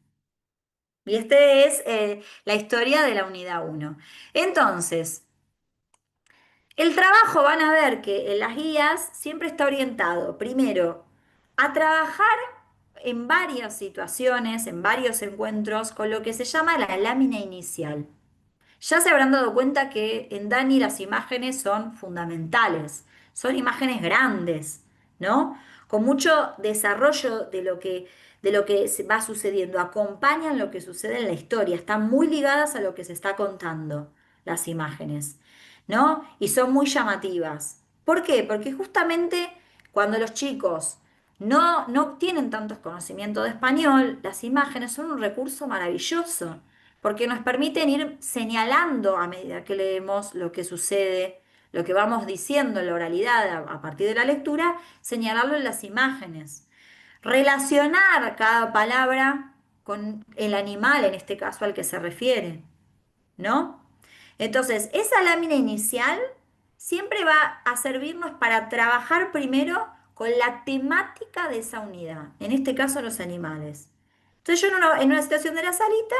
Y este es la historia de la unidad uno. Entonces, el trabajo van a ver que en las guías siempre está orientado, primero, a trabajar en varias situaciones, en varios encuentros, con lo que se llama la lámina inicial. Ya se habrán dado cuenta que en Dani las imágenes son fundamentales, son imágenes grandes, ¿no? Con mucho desarrollo de lo que se va sucediendo, acompañan lo que sucede en la historia, están muy ligadas a lo que se está contando las imágenes, ¿no? Y son muy llamativas. ¿Por qué? Porque justamente cuando los chicos no tienen tantos conocimientos de español, las imágenes son un recurso maravilloso porque nos permiten ir señalando a medida que leemos lo que sucede, lo que vamos diciendo en la oralidad a partir de la lectura, señalarlo en las imágenes. Relacionar cada palabra con el animal, en este caso al que se refiere, ¿no? Entonces, esa lámina inicial siempre va a servirnos para trabajar primero con la temática de esa unidad, en este caso los animales. Entonces yo en una situación de la salita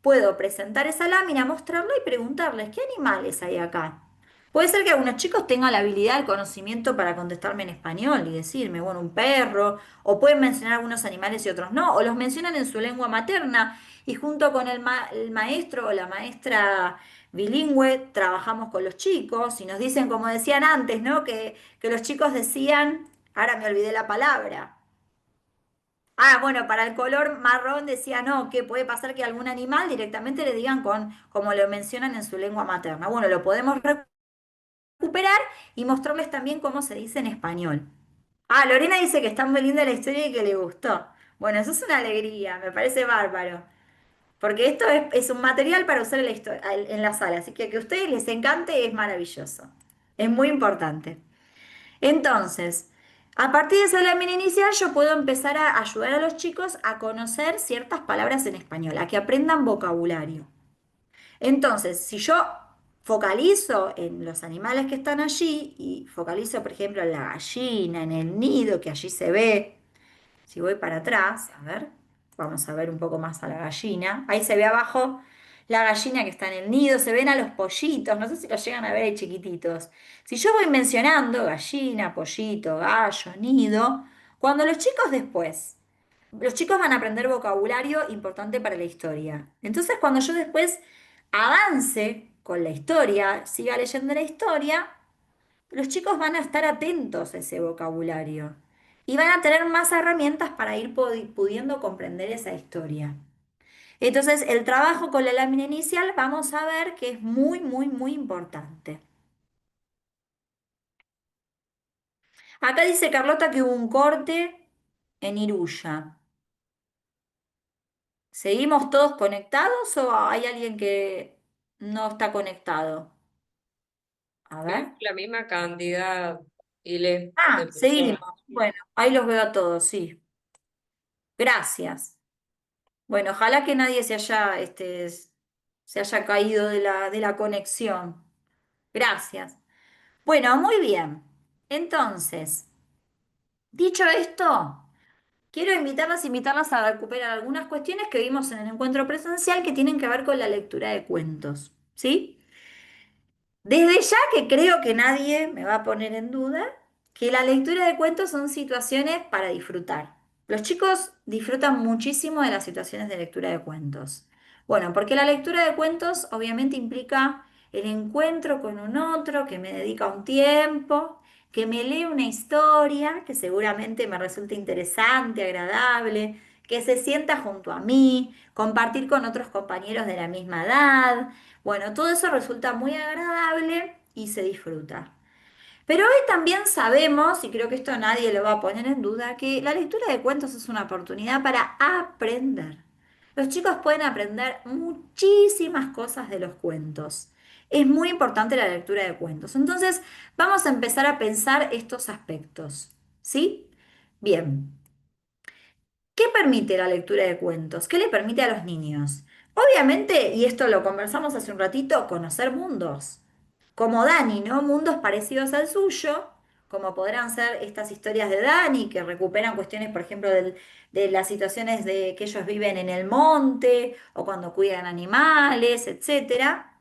puedo presentar esa lámina, mostrarla y preguntarles, ¿qué animales hay acá? Puede ser que algunos chicos tengan la habilidad, el conocimiento para contestarme en español y decirme, bueno, un perro, o pueden mencionar algunos animales y otros no, o los mencionan en su lengua materna y junto con el maestro o la maestra bilingüe trabajamos con los chicos y nos dicen, como decían antes, ¿no? Que los chicos decían, ahora me olvidé la palabra. Ah, bueno, para el color marrón decía no, que puede pasar que algún animal directamente le digan como lo mencionan en su lengua materna. Bueno, lo podemos recuperar y mostrarles también cómo se dice en español. Ah, Lorena dice que está muy linda la historia y que le gustó. Bueno, eso es una alegría, me parece bárbaro. Porque esto es un material para usar en en la sala, así que a ustedes les encante es maravilloso. Es muy importante. Entonces, a partir de esa lámina inicial yo puedo empezar a ayudar a los chicos a conocer ciertas palabras en español, a que aprendan vocabulario. Entonces, si yo focalizo en los animales que están allí y focalizo, por ejemplo, en la gallina, en el nido que allí se ve, si voy para atrás, a ver, vamos a ver un poco más a la gallina. Ahí se ve abajo la gallina que está en el nido, se ven a los pollitos, no sé si los llegan a ver ahí chiquititos. Si yo voy mencionando gallina, pollito, gallo, nido, cuando los chicos van a aprender vocabulario importante para la historia. Entonces, cuando yo después avance con la historia, siga leyendo la historia, los chicos van a estar atentos a ese vocabulario y van a tener más herramientas para ir pudiendo comprender esa historia. Entonces, el trabajo con la lámina inicial vamos a ver que es muy, muy, muy importante. Acá dice Carlota que hubo un corte en Iruya. ¿Seguimos todos conectados o hay alguien que no está conectado? A ver. Vemos la misma cantidad, de Seguimos. personas. Bueno, ahí los veo a todos, sí. Gracias. Bueno, ojalá que nadie se haya caído de la conexión. Gracias. Bueno, muy bien. Entonces, dicho esto, quiero invitarlas a recuperar algunas cuestiones que vimos en el encuentro presencial que tienen que ver con la lectura de cuentos. ¿Sí? Desde ya que creo que nadie me va a poner en duda que la lectura de cuentos son situaciones para disfrutar. Los chicos disfrutan muchísimo de las situaciones de lectura de cuentos. Bueno, porque la lectura de cuentos obviamente implica el encuentro con un otro que me dedica un tiempo, que me lee una historia que seguramente me resulta interesante, agradable, que se sienta junto a mí, compartir con otros compañeros de la misma edad. Bueno, todo eso resulta muy agradable y se disfruta. Pero hoy también sabemos, y creo que esto nadie lo va a poner en duda, que la lectura de cuentos es una oportunidad para aprender. Los chicos pueden aprender muchísimas cosas de los cuentos. Es muy importante la lectura de cuentos. Entonces, vamos a empezar a pensar estos aspectos. ¿Sí? Bien. ¿Qué permite la lectura de cuentos? ¿Qué le permite a los niños? Obviamente, y esto lo conversamos hace un ratito, conocer mundos. Como Dani, ¿no? Mundos parecidos al suyo, como podrán ser estas historias de Dani, que recuperan cuestiones, por ejemplo, de las situaciones de que ellos viven en el monte o cuando cuidan animales, etcétera.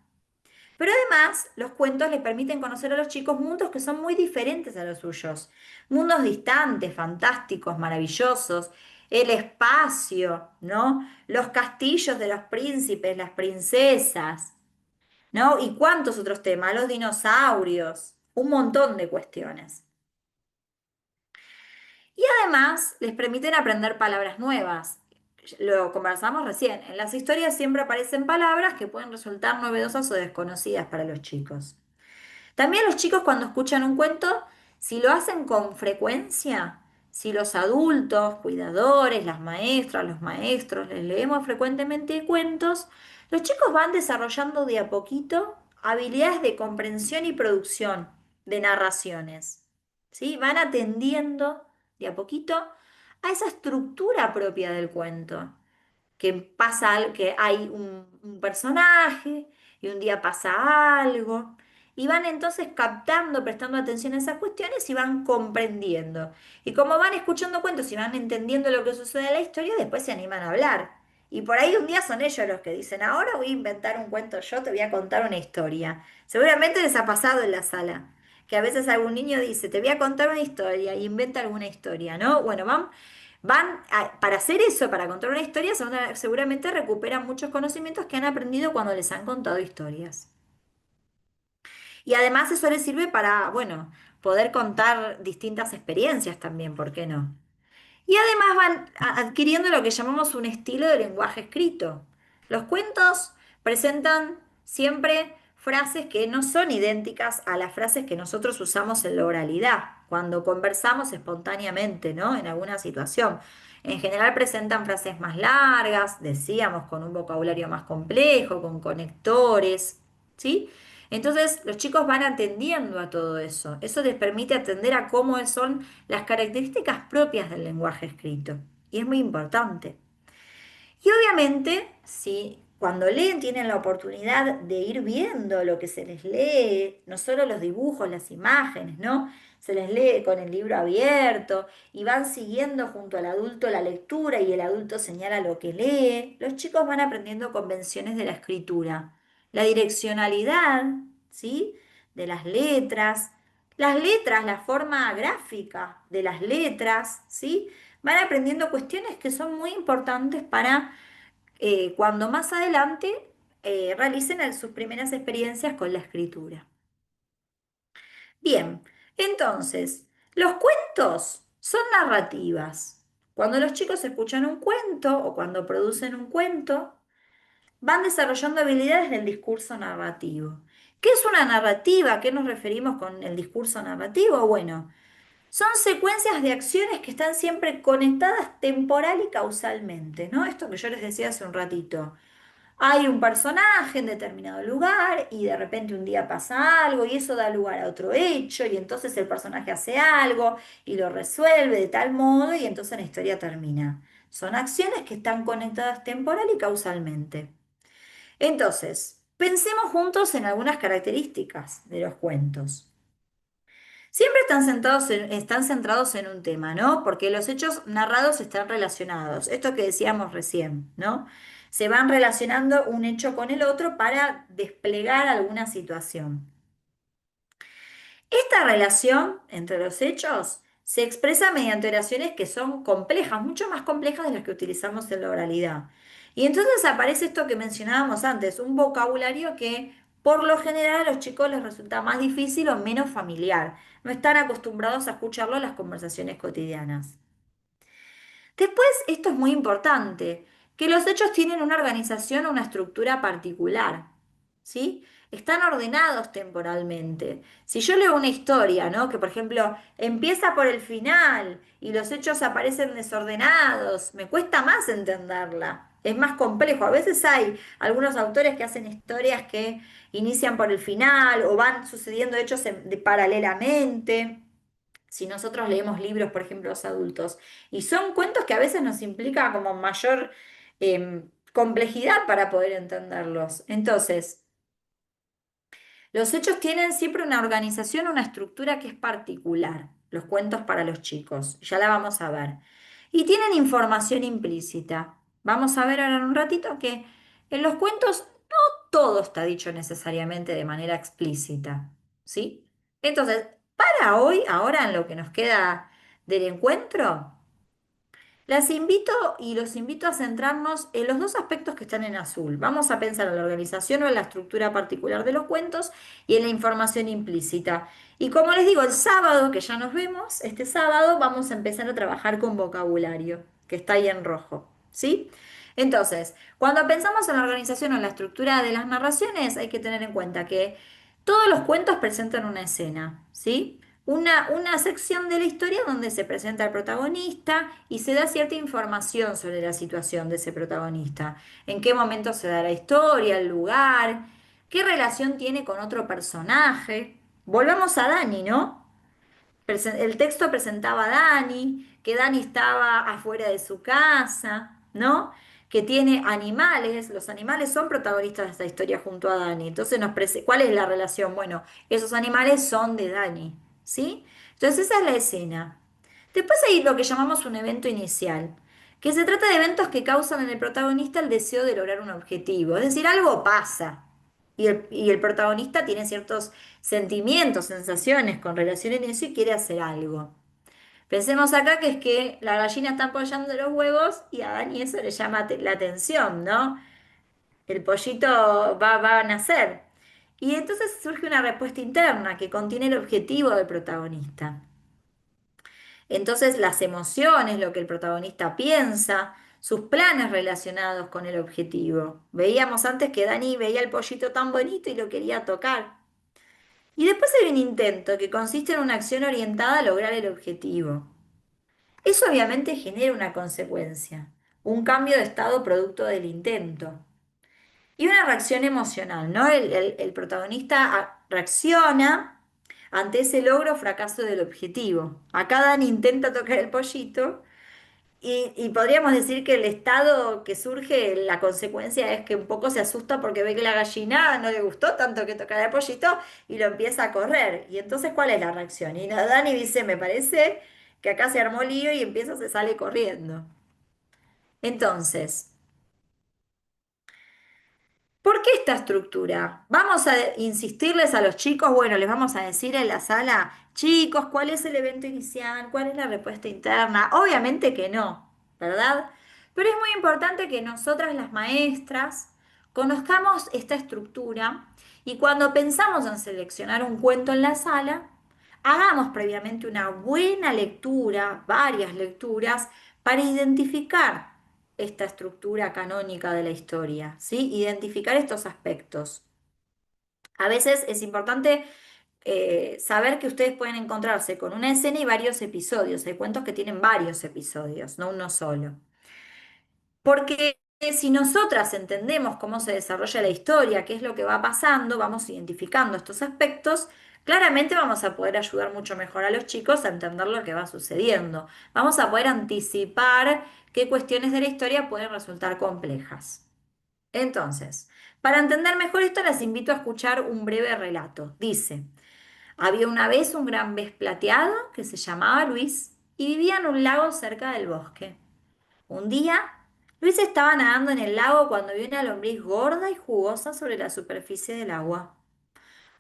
Pero además, los cuentos les permiten conocer a los chicos mundos que son muy diferentes a los suyos. Mundos distantes, fantásticos, maravillosos, el espacio, ¿no? Los castillos de los príncipes, las princesas, ¿no? Y cuántos otros temas, los dinosaurios, un montón de cuestiones. Y además les permiten aprender palabras nuevas. Lo conversamos recién. En las historias siempre aparecen palabras que pueden resultar novedosas o desconocidas para los chicos. También los chicos cuando escuchan un cuento, si lo hacen con frecuencia, si los adultos, cuidadores, las maestras, los maestros, les leemos frecuentemente cuentos, los chicos van desarrollando de a poquito habilidades de comprensión y producción de narraciones. ¿Sí? Van atendiendo de a poquito a esa estructura propia del cuento que que hay un personaje y un día pasa algo. Y van entonces captando, prestando atención a esas cuestiones y van comprendiendo. Y como van escuchando cuentos y van entendiendo lo que sucede en la historia, después se animan a hablar. Y por ahí un día son ellos los que dicen, ahora voy a inventar un cuento yo, te voy a contar una historia. Seguramente les ha pasado en la sala, que a veces algún niño dice, te voy a contar una historia y inventa alguna historia, ¿no? Bueno, para hacer eso, para contar una historia, seguramente recuperan muchos conocimientos que han aprendido cuando les han contado historias. Y además eso les sirve para, bueno, poder contar distintas experiencias también, ¿por qué no? Y además van adquiriendo lo que llamamos un estilo de lenguaje escrito. Los cuentos presentan siempre frases que no son idénticas a las frases que nosotros usamos en la oralidad, cuando conversamos espontáneamente, ¿no? En alguna situación. En general presentan frases más largas, decíamos, con un vocabulario más complejo, con conectores, ¿sí? Entonces los chicos van atendiendo a todo eso. Eso les permite atender a cómo son las características propias del lenguaje escrito. Y es muy importante. Y obviamente, si cuando leen tienen la oportunidad de ir viendo lo que se les lee, no solo los dibujos, las imágenes, ¿no? Se les lee con el libro abierto y van siguiendo junto al adulto la lectura y el adulto señala lo que lee. Los chicos van aprendiendo convenciones de la escritura, la direccionalidad, ¿sí? De las letras, la forma gráfica de las letras, ¿sí? Van aprendiendo cuestiones que son muy importantes para cuando más adelante realicen sus primeras experiencias con la escritura. Bien, entonces, los cuentos son narrativas. Cuando los chicos escuchan un cuento o cuando producen un cuento, van desarrollando habilidades del discurso narrativo. ¿Qué es una narrativa? ¿A qué nos referimos con el discurso narrativo? Bueno, son secuencias de acciones que están siempre conectadas temporal y causalmente, ¿no? Esto que yo les decía hace un ratito. Hay un personaje en determinado lugar y de repente un día pasa algo y eso da lugar a otro hecho y entonces el personaje hace algo y lo resuelve de tal modo y entonces la historia termina. Son acciones que están conectadas temporal y causalmente. Entonces, pensemos juntos en algunas características de los cuentos. Siempre están centrados en un tema, ¿no? Porque los hechos narrados están relacionados. Esto que decíamos recién, ¿no? Se van relacionando un hecho con el otro para desplegar alguna situación. Esta relación entre los hechos se expresa mediante oraciones que son complejas, mucho más complejas de las que utilizamos en la oralidad. Y entonces aparece esto que mencionábamos antes, un vocabulario que por lo general a los chicos les resulta más difícil o menos familiar. No están acostumbrados a escucharlo en las conversaciones cotidianas. Después, esto es muy importante, que los hechos tienen una organización o una estructura particular, ¿sí? Están ordenados temporalmente. Si yo leo una historia, ¿no? Que por ejemplo empieza por el final y los hechos aparecen desordenados, me cuesta más entenderla. Es más complejo. A veces hay algunos autores que hacen historias que inician por el final o van sucediendo hechos paralelamente. Si nosotros leemos libros, por ejemplo, los adultos, y son cuentos que a veces nos implica como mayor complejidad para poder entenderlos. Entonces, los hechos tienen siempre una organización, una estructura que es particular, los cuentos para los chicos, ya la vamos a ver. Y tienen información implícita. Vamos a ver ahora en un ratito que en los cuentos no todo está dicho necesariamente de manera explícita, ¿sí? Entonces, para hoy, ahora en lo que nos queda del encuentro, las invito y los invito a centrarnos en los dos aspectos que están en azul. Vamos a pensar en la organización o en la estructura particular de los cuentos y en la información implícita. Y como les digo, el sábado, que ya nos vemos, este sábado vamos a empezar a trabajar con vocabulario, que está ahí en rojo, ¿sí? Entonces, cuando pensamos en la organización o en la estructura de las narraciones, hay que tener en cuenta que todos los cuentos presentan una escena, ¿sí? Una sección de la historia donde se presenta el protagonista y se da cierta información sobre la situación de ese protagonista. En qué momento se da la historia, el lugar, qué relación tiene con otro personaje. Volvamos a Dani, ¿no? El texto presentaba a Dani, que Dani estaba afuera de su casa, ¿no? Que tiene animales, los animales son protagonistas de esta historia junto a Dani. Entonces, ¿cuál es la relación? Bueno, esos animales son de Dani, ¿sí? Entonces, esa es la escena. Después hay lo que llamamos un evento inicial, que se trata de eventos que causan en el protagonista el deseo de lograr un objetivo, es decir, algo pasa. Y el protagonista tiene ciertos sentimientos, sensaciones con relación a eso y quiere hacer algo. Pensemos acá que es que la gallina está apoyando los huevos y a Dani eso le llama la atención, ¿no? El pollito va a nacer. Y entonces surge una respuesta interna que contiene el objetivo del protagonista. Entonces las emociones, lo que el protagonista piensa, sus planes relacionados con el objetivo. Veíamos antes que Dani veía el pollito tan bonito y lo quería tocar. Y después hay un intento que consiste en una acción orientada a lograr el objetivo. Eso obviamente genera una consecuencia, un cambio de estado producto del intento. Y una reacción emocional, ¿no? El protagonista reacciona ante ese logro o fracaso del objetivo. Acá Dan intenta tocar el pollito y podríamos decir que el estado que surge, la consecuencia es que un poco se asusta porque ve que la gallina no le gustó tanto que tocara el pollito y lo empieza a correr. Y entonces, ¿cuál es la reacción? Y Dani dice, me parece que acá se armó lío y empieza, se sale corriendo. Entonces, ¿por qué esta estructura? Vamos a insistirles a los chicos, bueno, les vamos a decir en la sala, chicos, ¿cuál es el evento inicial? ¿Cuál es la respuesta interna? Obviamente que no, ¿verdad? Pero es muy importante que nosotras las maestras conozcamos esta estructura y cuando pensamos en seleccionar un cuento en la sala, hagamos previamente una buena lectura, varias lecturas, para identificar esta estructura canónica de la historia, ¿sí? Identificar estos aspectos. A veces es importante saber que ustedes pueden encontrarse con una escena y varios episodios. Hay cuentos que tienen varios episodios, no uno solo. Porque si nosotras entendemos cómo se desarrolla la historia, qué es lo que va pasando, vamos identificando estos aspectos, claramente vamos a poder ayudar mucho mejor a los chicos a entender lo que va sucediendo. Vamos a poder anticipar qué cuestiones de la historia pueden resultar complejas. Entonces, para entender mejor esto, les invito a escuchar un breve relato. Dice, había una vez un gran pez plateado que se llamaba Luis y vivía en un lago cerca del bosque. Un día, Luis estaba nadando en el lago cuando vio una lombriz gorda y jugosa sobre la superficie del agua.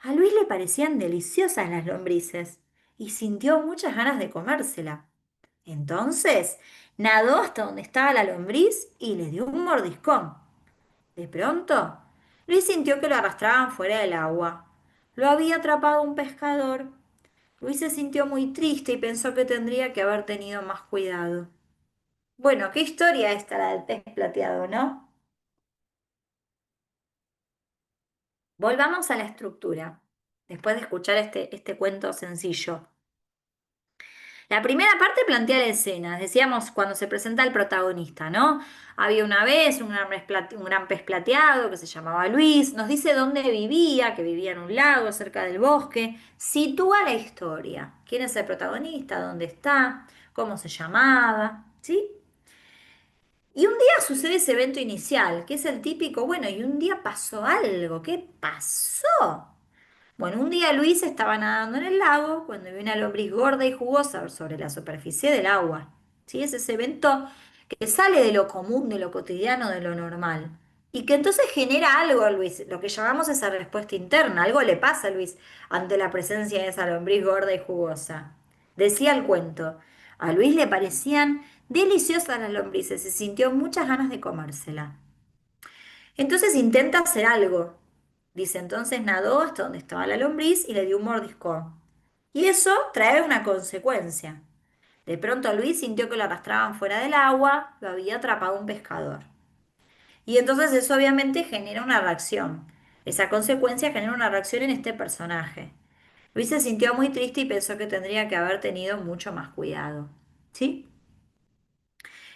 A Luis le parecían deliciosas las lombrices y sintió muchas ganas de comérsela. Entonces, nadó hasta donde estaba la lombriz y le dio un mordiscón. De pronto, Luis sintió que lo arrastraban fuera del agua. Lo había atrapado un pescador. Luis se sintió muy triste y pensó que tendría que haber tenido más cuidado. Bueno, qué historia esta la del pez plateado, ¿no? Volvamos a la estructura, después de escuchar este cuento sencillo. La primera parte plantea la escena, decíamos cuando se presenta el protagonista, ¿no? Había una vez un gran pez plateado que se llamaba Luis, nos dice dónde vivía, que vivía en un lago cerca del bosque, sitúa la historia, quién es el protagonista, dónde está, cómo se llamaba, ¿sí? Y un día sucede ese evento inicial, que es el típico, bueno, y un día pasó algo, ¿qué pasó? Bueno, un día Luis estaba nadando en el lago cuando vio una lombriz gorda y jugosa sobre la superficie del agua. ¿Sí? Es ese evento que sale de lo común, de lo cotidiano, de lo normal. Y que entonces genera algo a Luis, lo que llamamos esa respuesta interna. Algo le pasa a Luis ante la presencia de esa lombriz gorda y jugosa. Decía el cuento, a Luis le parecían deliciosas las lombrices y sintió muchas ganas de comérsela. Entonces intenta hacer algo. Dice, entonces nadó hasta donde estaba la lombriz y le dio un mordiscón. Y eso trae una consecuencia. De pronto Luis sintió que lo arrastraban fuera del agua, lo había atrapado un pescador. Y entonces eso obviamente genera una reacción. Esa consecuencia genera una reacción en este personaje. Luis se sintió muy triste y pensó que tendría que haber tenido mucho más cuidado. ¿Sí?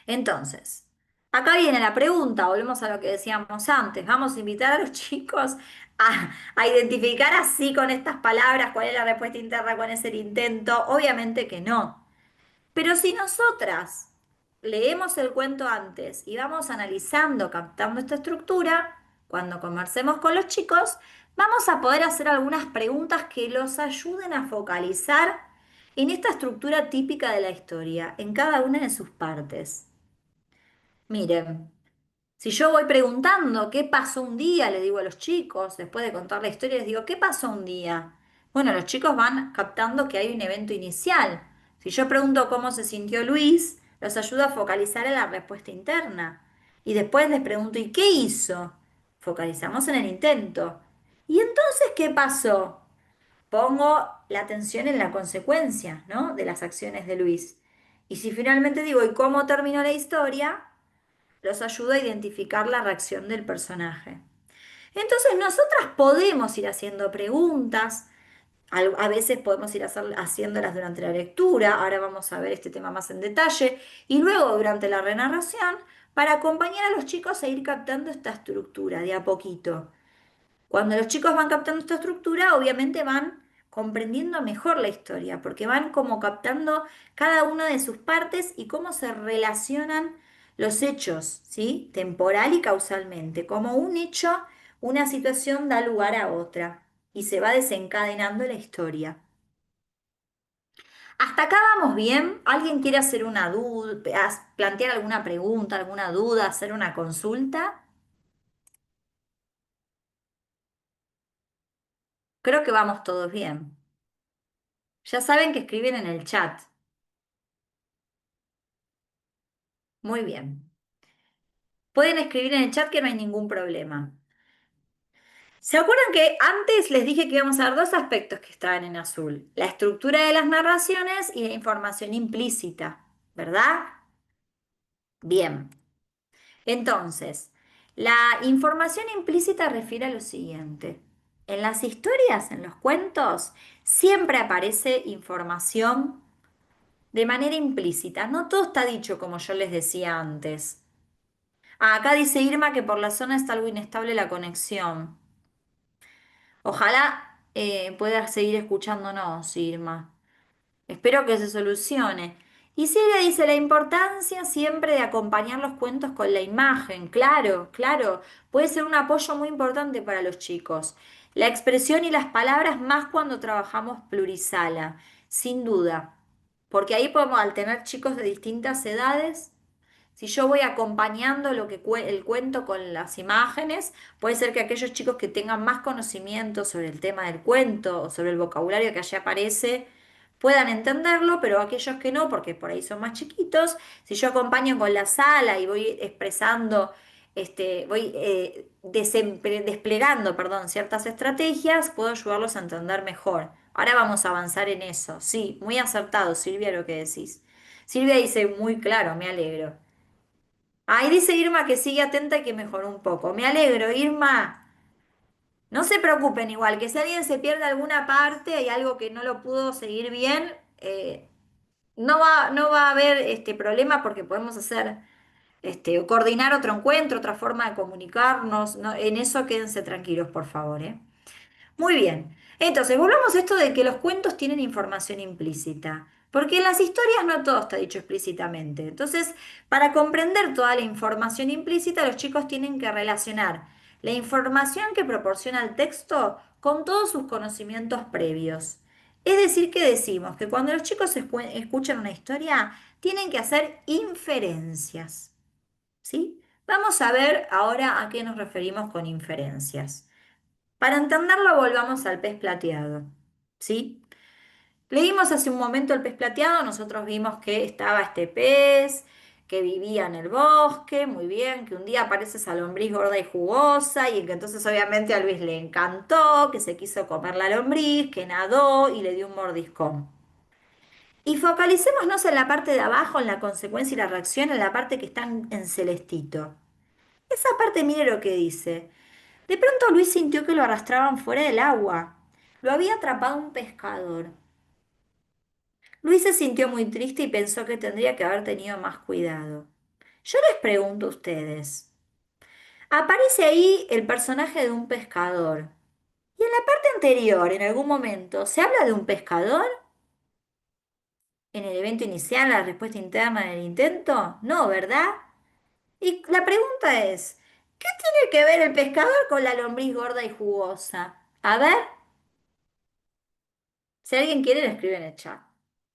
Entonces, acá viene la pregunta, volvemos a lo que decíamos antes, vamos a invitar a los chicos a identificar así con estas palabras cuál es la respuesta interna, cuál es el intento, obviamente que no. Pero si nosotras leemos el cuento antes y vamos analizando, captando esta estructura, cuando conversemos con los chicos, vamos a poder hacer algunas preguntas que los ayuden a focalizar en esta estructura típica de la historia, en cada una de sus partes. Miren, si yo voy preguntando qué pasó un día, le digo a los chicos, después de contar la historia, les digo, ¿qué pasó un día? Bueno, los chicos van captando que hay un evento inicial. Si yo pregunto cómo se sintió Luis, los ayuda a focalizar en la respuesta interna. Y después les pregunto, ¿y qué hizo? Focalizamos en el intento. ¿Y entonces qué pasó? Pongo la atención en la consecuencia, ¿no? De las acciones de Luis. Y si finalmente digo, ¿y cómo terminó la historia? Los ayuda a identificar la reacción del personaje. Entonces, nosotras podemos ir haciendo preguntas, a veces podemos ir haciéndolas durante la lectura, ahora vamos a ver este tema más en detalle, y luego durante la renarración, para acompañar a los chicos a ir captando esta estructura de a poquito. Cuando los chicos van captando esta estructura, obviamente van comprendiendo mejor la historia, porque van como captando cada una de sus partes y cómo se relacionan los hechos, ¿sí? Temporal y causalmente, como un hecho, una situación da lugar a otra y se va desencadenando la historia. ¿Hasta acá vamos bien? ¿Alguien quiere hacer una duda, plantear alguna pregunta, alguna duda, hacer una consulta? Creo que vamos todos bien. Ya saben que escriben en el chat. Muy bien. Pueden escribir en el chat que no hay ningún problema. ¿Se acuerdan que antes les dije que íbamos a ver dos aspectos que estaban en azul? La estructura de las narraciones y la información implícita, ¿verdad? Bien. Entonces, la información implícita refiere a lo siguiente. En las historias, en los cuentos, siempre aparece información de manera implícita. No todo está dicho como yo les decía antes. Ah, acá dice Irma que por la zona está algo inestable la conexión. Ojalá puedas seguir escuchándonos, Irma. Espero que se solucione. Y Silvia dice la importancia siempre de acompañar los cuentos con la imagen. Claro, claro, puede ser un apoyo muy importante para los chicos. La expresión y las palabras más cuando trabajamos plurisala, sin duda. Porque ahí podemos, al tener chicos de distintas edades, si yo voy acompañando el cuento con las imágenes, puede ser que aquellos chicos que tengan más conocimiento sobre el tema del cuento o sobre el vocabulario que allí aparece puedan entenderlo, pero aquellos que no, porque por ahí son más chiquitos, si yo acompaño con la sala y voy expresando, voy desplegando, perdón, ciertas estrategias, puedo ayudarlos a entender mejor. Ahora vamos a avanzar en eso. Sí, muy acertado, Silvia, lo que decís. Silvia dice muy claro, me alegro. Ahí dice Irma que sigue atenta y que mejoró un poco. Me alegro, Irma. No se preocupen igual, que si alguien se pierde alguna parte, hay algo que no lo pudo seguir bien, no va a haber problema porque podemos hacer, o coordinar otro encuentro, otra forma de comunicarnos. En eso quédense tranquilos, por favor, ¿eh? Muy bien. Entonces, volvamos a esto de que los cuentos tienen información implícita, porque en las historias no todo está dicho explícitamente. Entonces, para comprender toda la información implícita, los chicos tienen que relacionar la información que proporciona el texto con todos sus conocimientos previos. Es decir, que decimos que cuando los chicos escuchan una historia, tienen que hacer inferencias, ¿sí? Vamos a ver ahora a qué nos referimos con inferencias. Para entenderlo, volvamos al pez plateado, ¿sí? Leímos hace un momento el pez plateado, nosotros vimos que estaba este pez, que vivía en el bosque, muy bien, que un día aparece esa lombriz gorda y jugosa, y que entonces obviamente a Luis le encantó, que se quiso comer la lombriz, que nadó y le dio un mordiscón. Y focalicémonos en la parte de abajo, en la consecuencia y la reacción, en la parte que está en celestito. Esa parte, mire lo que dice. De pronto Luis sintió que lo arrastraban fuera del agua. Lo había atrapado un pescador. Luis se sintió muy triste y pensó que tendría que haber tenido más cuidado. Yo les pregunto a ustedes, aparece ahí el personaje de un pescador. Y en la parte anterior, en algún momento, ¿se habla de un pescador? ¿En el evento inicial, la respuesta interna en el intento? No, ¿verdad? Y la pregunta es, ¿qué tiene que ver el pescador con la lombriz gorda y jugosa? A ver. Si alguien quiere, lo escribe en el chat.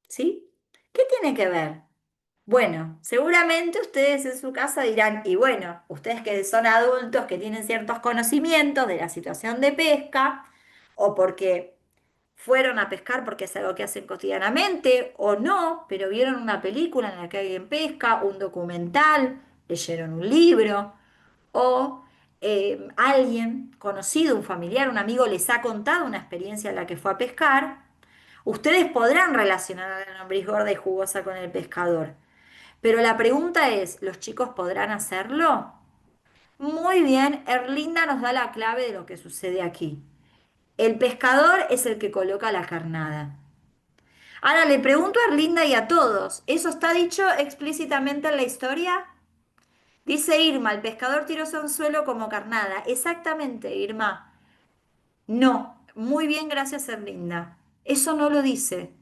¿Sí? ¿Qué tiene que ver? Bueno, seguramente ustedes en su casa dirán, y bueno, ustedes que son adultos, que tienen ciertos conocimientos de la situación de pesca, o porque fueron a pescar porque es algo que hacen cotidianamente, o no, pero vieron una película en la que alguien pesca, un documental, leyeron un libro, o alguien conocido, un familiar, un amigo les ha contado una experiencia en la que fue a pescar. Ustedes podrán relacionar a la lombriz gorda y jugosa con el pescador, pero la pregunta es, ¿los chicos podrán hacerlo? Muy bien, Erlinda nos da la clave de lo que sucede aquí. El pescador es el que coloca la carnada. Ahora le pregunto a Erlinda y a todos, ¿eso está dicho explícitamente en la historia? Dice Irma, el pescador tiró su anzuelo como carnada. Exactamente, Irma. No, muy bien, gracias, Erlinda. Eso no lo dice.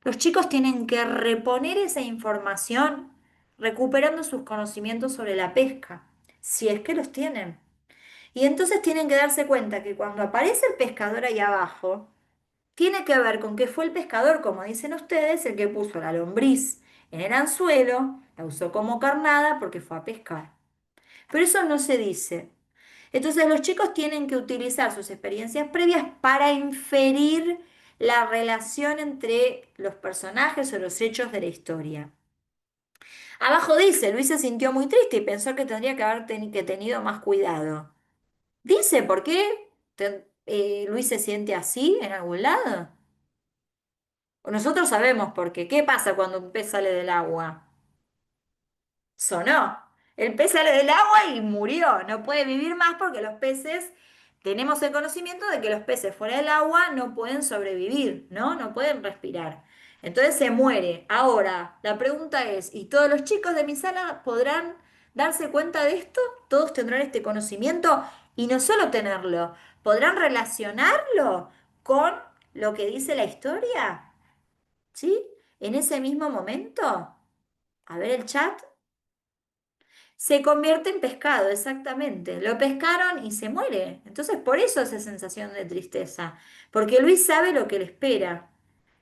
Los chicos tienen que reponer esa información recuperando sus conocimientos sobre la pesca, si es que los tienen. Y entonces tienen que darse cuenta que cuando aparece el pescador ahí abajo, tiene que ver con que fue el pescador, como dicen ustedes, el que puso la lombriz en el anzuelo, la usó como carnada porque fue a pescar. Pero eso no se dice. Entonces los chicos tienen que utilizar sus experiencias previas para inferir la relación entre los personajes o los hechos de la historia. Abajo dice, Luis se sintió muy triste y pensó que tendría que haber tenido más cuidado. Dice, ¿por qué? ¿Luis se siente así en algún lado? Nosotros sabemos por qué. ¿Qué pasa cuando un pez sale del agua? Sonó. El pez sale del agua y murió. No puede vivir más porque los peces, tenemos el conocimiento de que los peces fuera del agua no pueden sobrevivir, ¿no? No pueden respirar. Entonces se muere. Ahora, la pregunta es, ¿y todos los chicos de mi sala podrán darse cuenta de esto? ¿Todos tendrán este conocimiento? Y no solo tenerlo, ¿podrán relacionarlo con lo que dice la historia? ¿Sí? En ese mismo momento. A ver el chat. Se convierte en pescado, exactamente. Lo pescaron y se muere. Entonces, por eso esa sensación de tristeza. Porque Luis sabe lo que le espera.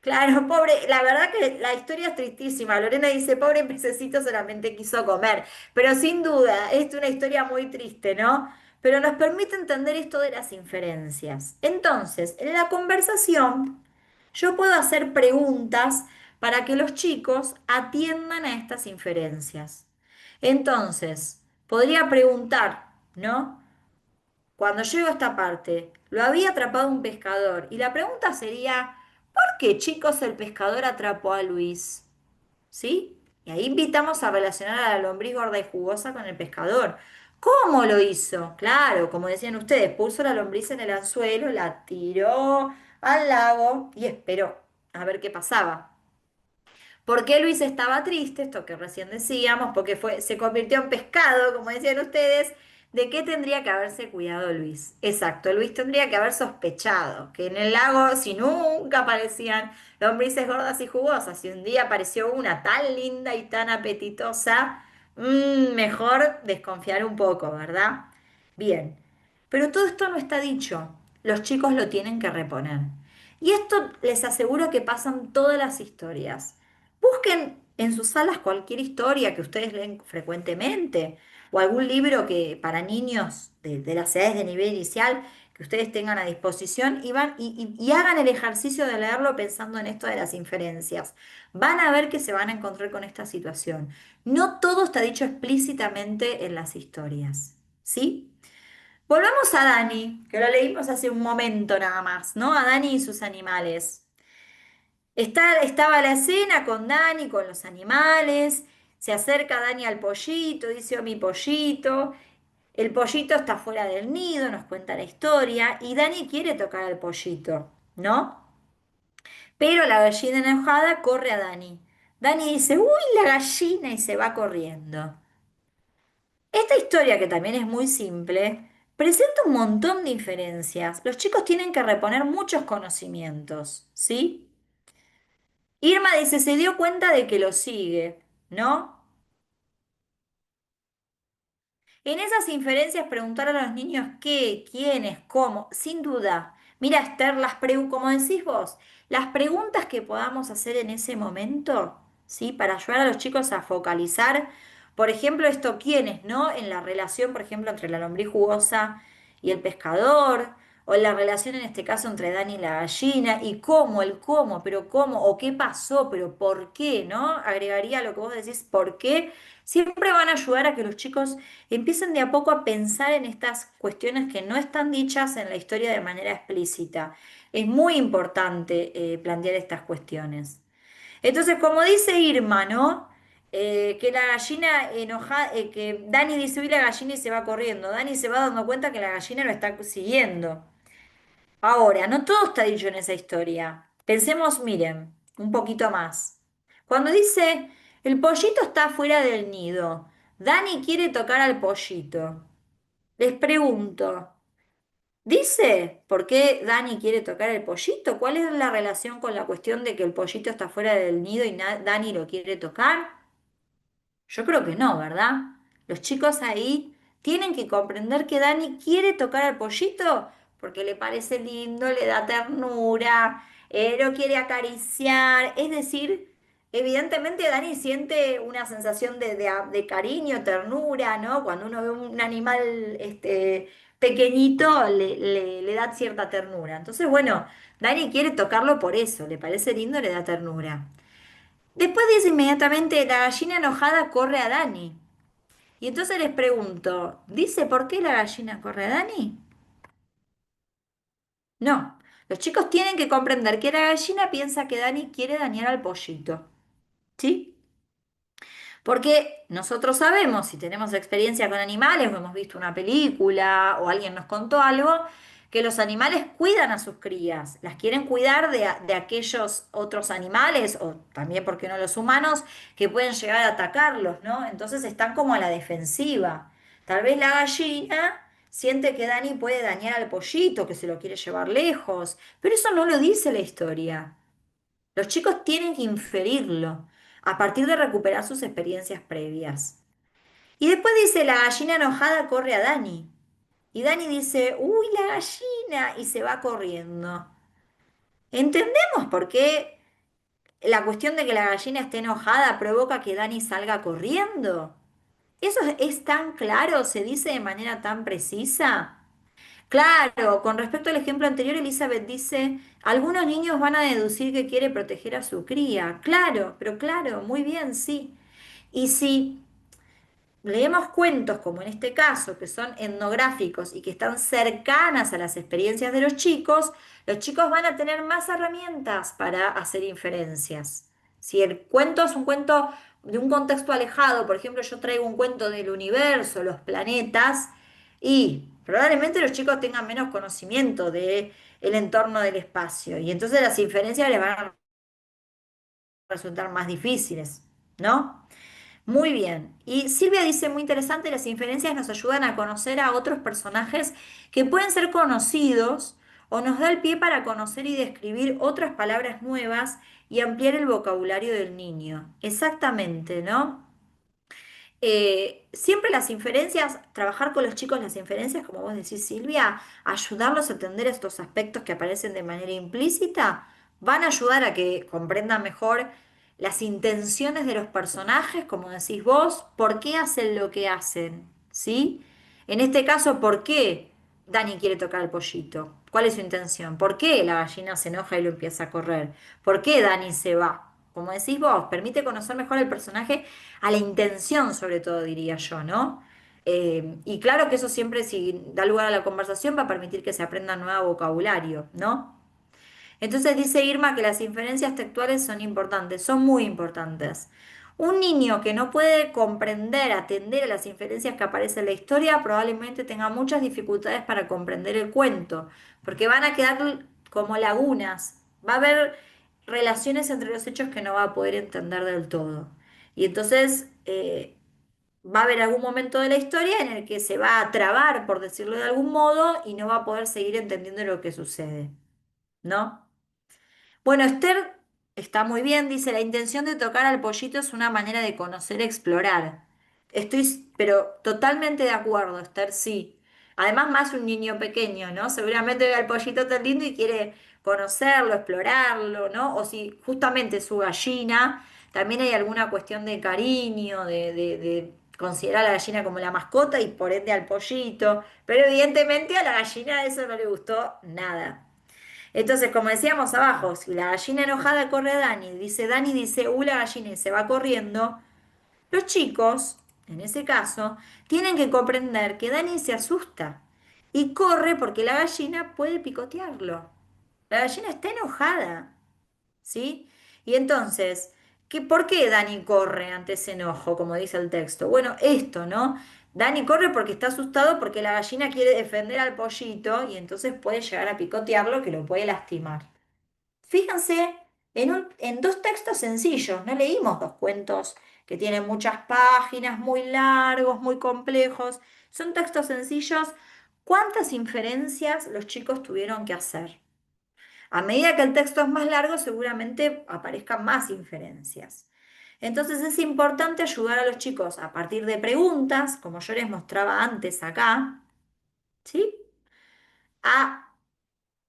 Claro, pobre, la verdad que la historia es tristísima. Lorena dice, pobre pececito solamente quiso comer. Pero sin duda, es una historia muy triste, ¿no? Pero nos permite entender esto de las inferencias. Entonces, en la conversación, yo puedo hacer preguntas para que los chicos atiendan a estas inferencias. Entonces, podría preguntar, ¿no? Cuando llego a esta parte, lo había atrapado un pescador. Y la pregunta sería, ¿por qué, chicos, el pescador atrapó a Luis? ¿Sí? Y ahí invitamos a relacionar a la lombriz gorda y jugosa con el pescador. ¿Cómo lo hizo? Claro, como decían ustedes, puso la lombriz en el anzuelo, la tiró al lago y esperó a ver qué pasaba. ¿Por qué Luis estaba triste? Esto que recién decíamos, porque se convirtió en pescado, como decían ustedes. ¿De qué tendría que haberse cuidado Luis? Exacto, Luis tendría que haber sospechado que en el lago, si nunca aparecían lombrices gordas y jugosas, si un día apareció una tan linda y tan apetitosa, mejor desconfiar un poco, ¿verdad? Bien, pero todo esto no está dicho. Los chicos lo tienen que reponer. Y esto les aseguro que pasan todas las historias. Busquen en sus salas cualquier historia que ustedes leen frecuentemente o algún libro que para niños de las edades de nivel inicial que ustedes tengan a disposición y, y hagan el ejercicio de leerlo pensando en esto de las inferencias. Van a ver que se van a encontrar con esta situación. No todo está dicho explícitamente en las historias, ¿sí? Volvamos a Dani, que lo leímos hace un momento nada más, ¿no? A Dani y sus animales. Estaba la escena con Dani, con los animales, se acerca Dani al pollito, dice, oh, mi pollito, el pollito está fuera del nido, nos cuenta la historia, y Dani quiere tocar al pollito, ¿no? Pero la gallina enojada corre a Dani. Dani dice, uy, la gallina, y se va corriendo. Esta historia, que también es muy simple, presenta un montón de inferencias. Los chicos tienen que reponer muchos conocimientos, ¿sí? Irma dice, se dio cuenta de que lo sigue, ¿no? En esas inferencias preguntar a los niños qué, quiénes, cómo, sin duda. Mira, Esther, como decís vos, las preguntas que podamos hacer en ese momento, ¿sí? Para ayudar a los chicos a focalizar, por ejemplo, esto quiénes, ¿no? En la relación, por ejemplo, entre la lombriz jugosa y el pescador, o en la relación en este caso entre Dani y la gallina, y cómo, el cómo, pero cómo, o qué pasó, pero por qué, ¿no? Agregaría lo que vos decís, por qué. Siempre van a ayudar a que los chicos empiecen de a poco a pensar en estas cuestiones que no están dichas en la historia de manera explícita. Es muy importante plantear estas cuestiones. Entonces, como dice Irma, ¿no? Que la gallina enojada, que Dani dice, uy, la gallina y se va corriendo. Dani se va dando cuenta que la gallina lo está siguiendo. Ahora, no todo está dicho en esa historia. Pensemos, miren, un poquito más. Cuando dice, el pollito está fuera del nido, Dani quiere tocar al pollito. Les pregunto, ¿dice por qué Dani quiere tocar al pollito? ¿Cuál es la relación con la cuestión de que el pollito está fuera del nido y Dani lo quiere tocar? Yo creo que no, ¿verdad? Los chicos ahí tienen que comprender que Dani quiere tocar al pollito porque le parece lindo, le da ternura, lo quiere acariciar. Es decir, evidentemente Dani siente una sensación de cariño, ternura, ¿no? Cuando uno ve un animal pequeñito, le da cierta ternura. Entonces, bueno, Dani quiere tocarlo por eso, le parece lindo, le da ternura. Después dice inmediatamente, la gallina enojada corre a Dani. Y entonces les pregunto, ¿dice por qué la gallina corre a Dani? No, los chicos tienen que comprender que la gallina piensa que Dani quiere dañar al pollito, ¿sí? Porque nosotros sabemos, si tenemos experiencia con animales o hemos visto una película o alguien nos contó algo, que los animales cuidan a sus crías, las quieren cuidar de aquellos otros animales o también, ¿porque no los humanos, que pueden llegar a atacarlos, ¿no? Entonces están como a la defensiva. Tal vez la gallina siente que Dani puede dañar al pollito, que se lo quiere llevar lejos, pero eso no lo dice la historia. Los chicos tienen que inferirlo a partir de recuperar sus experiencias previas. Y después dice, la gallina enojada corre a Dani. Y Dani dice, uy, la gallina, y se va corriendo. ¿Entendemos por qué la cuestión de que la gallina esté enojada provoca que Dani salga corriendo? ¿Eso es tan claro? ¿Se dice de manera tan precisa? Claro, con respecto al ejemplo anterior, Elizabeth dice, algunos niños van a deducir que quiere proteger a su cría. Claro, pero claro, muy bien, sí. Y si leemos cuentos, como en este caso, que son etnográficos y que están cercanas a las experiencias de los chicos van a tener más herramientas para hacer inferencias. Si el cuento es un cuento de un contexto alejado, por ejemplo, yo traigo un cuento del universo, los planetas, y probablemente los chicos tengan menos conocimiento del entorno del espacio, y entonces las inferencias les van a resultar más difíciles, ¿no? Muy bien. Y Silvia dice, muy interesante, las inferencias nos ayudan a conocer a otros personajes que pueden ser conocidos o nos da el pie para conocer y describir otras palabras nuevas y ampliar el vocabulario del niño. Exactamente, ¿no? Siempre las inferencias, trabajar con los chicos las inferencias, como vos decís, Silvia, ayudarlos a entender estos aspectos que aparecen de manera implícita, van a ayudar a que comprendan mejor las intenciones de los personajes, como decís vos, por qué hacen lo que hacen, ¿sí? En este caso, ¿por qué Dani quiere tocar al pollito? ¿Cuál es su intención? ¿Por qué la gallina se enoja y lo empieza a correr? ¿Por qué Dani se va? Como decís vos, permite conocer mejor al personaje, a la intención sobre todo, diría yo, ¿no? Y claro que eso siempre, si da lugar a la conversación, va a permitir que se aprenda nuevo vocabulario, ¿no? Entonces dice Irma que las inferencias textuales son importantes, son muy importantes. Un niño que no puede comprender, atender a las inferencias que aparecen en la historia, probablemente tenga muchas dificultades para comprender el cuento, porque van a quedar como lagunas, va a haber relaciones entre los hechos que no va a poder entender del todo. Y entonces va a haber algún momento de la historia en el que se va a trabar, por decirlo de algún modo, y no va a poder seguir entendiendo lo que sucede, ¿no? Bueno, Esther está muy bien, dice, la intención de tocar al pollito es una manera de conocer, explorar. Estoy, pero totalmente de acuerdo, Esther, sí. Además, más un niño pequeño, ¿no? Seguramente ve al pollito tan lindo y quiere conocerlo, explorarlo, ¿no? O si justamente es su gallina, también hay alguna cuestión de cariño, de considerar a la gallina como la mascota y por ende al pollito. Pero evidentemente a la gallina eso no le gustó nada. Entonces, como decíamos abajo, si la gallina enojada corre a Dani dice, la gallina y se va corriendo, los chicos, en ese caso, tienen que comprender que Dani se asusta y corre porque la gallina puede picotearlo. La gallina está enojada, ¿sí? Y entonces, ¿por qué Dani corre ante ese enojo, como dice el texto? Bueno, esto, ¿no? Dani corre porque está asustado porque la gallina quiere defender al pollito y entonces puede llegar a picotearlo que lo puede lastimar. Fíjense en dos textos sencillos, no leímos dos cuentos que tienen muchas páginas, muy largos, muy complejos. Son textos sencillos. ¿Cuántas inferencias los chicos tuvieron que hacer? A medida que el texto es más largo, seguramente aparezcan más inferencias. Entonces es importante ayudar a los chicos a partir de preguntas, como yo les mostraba antes acá, ¿sí? A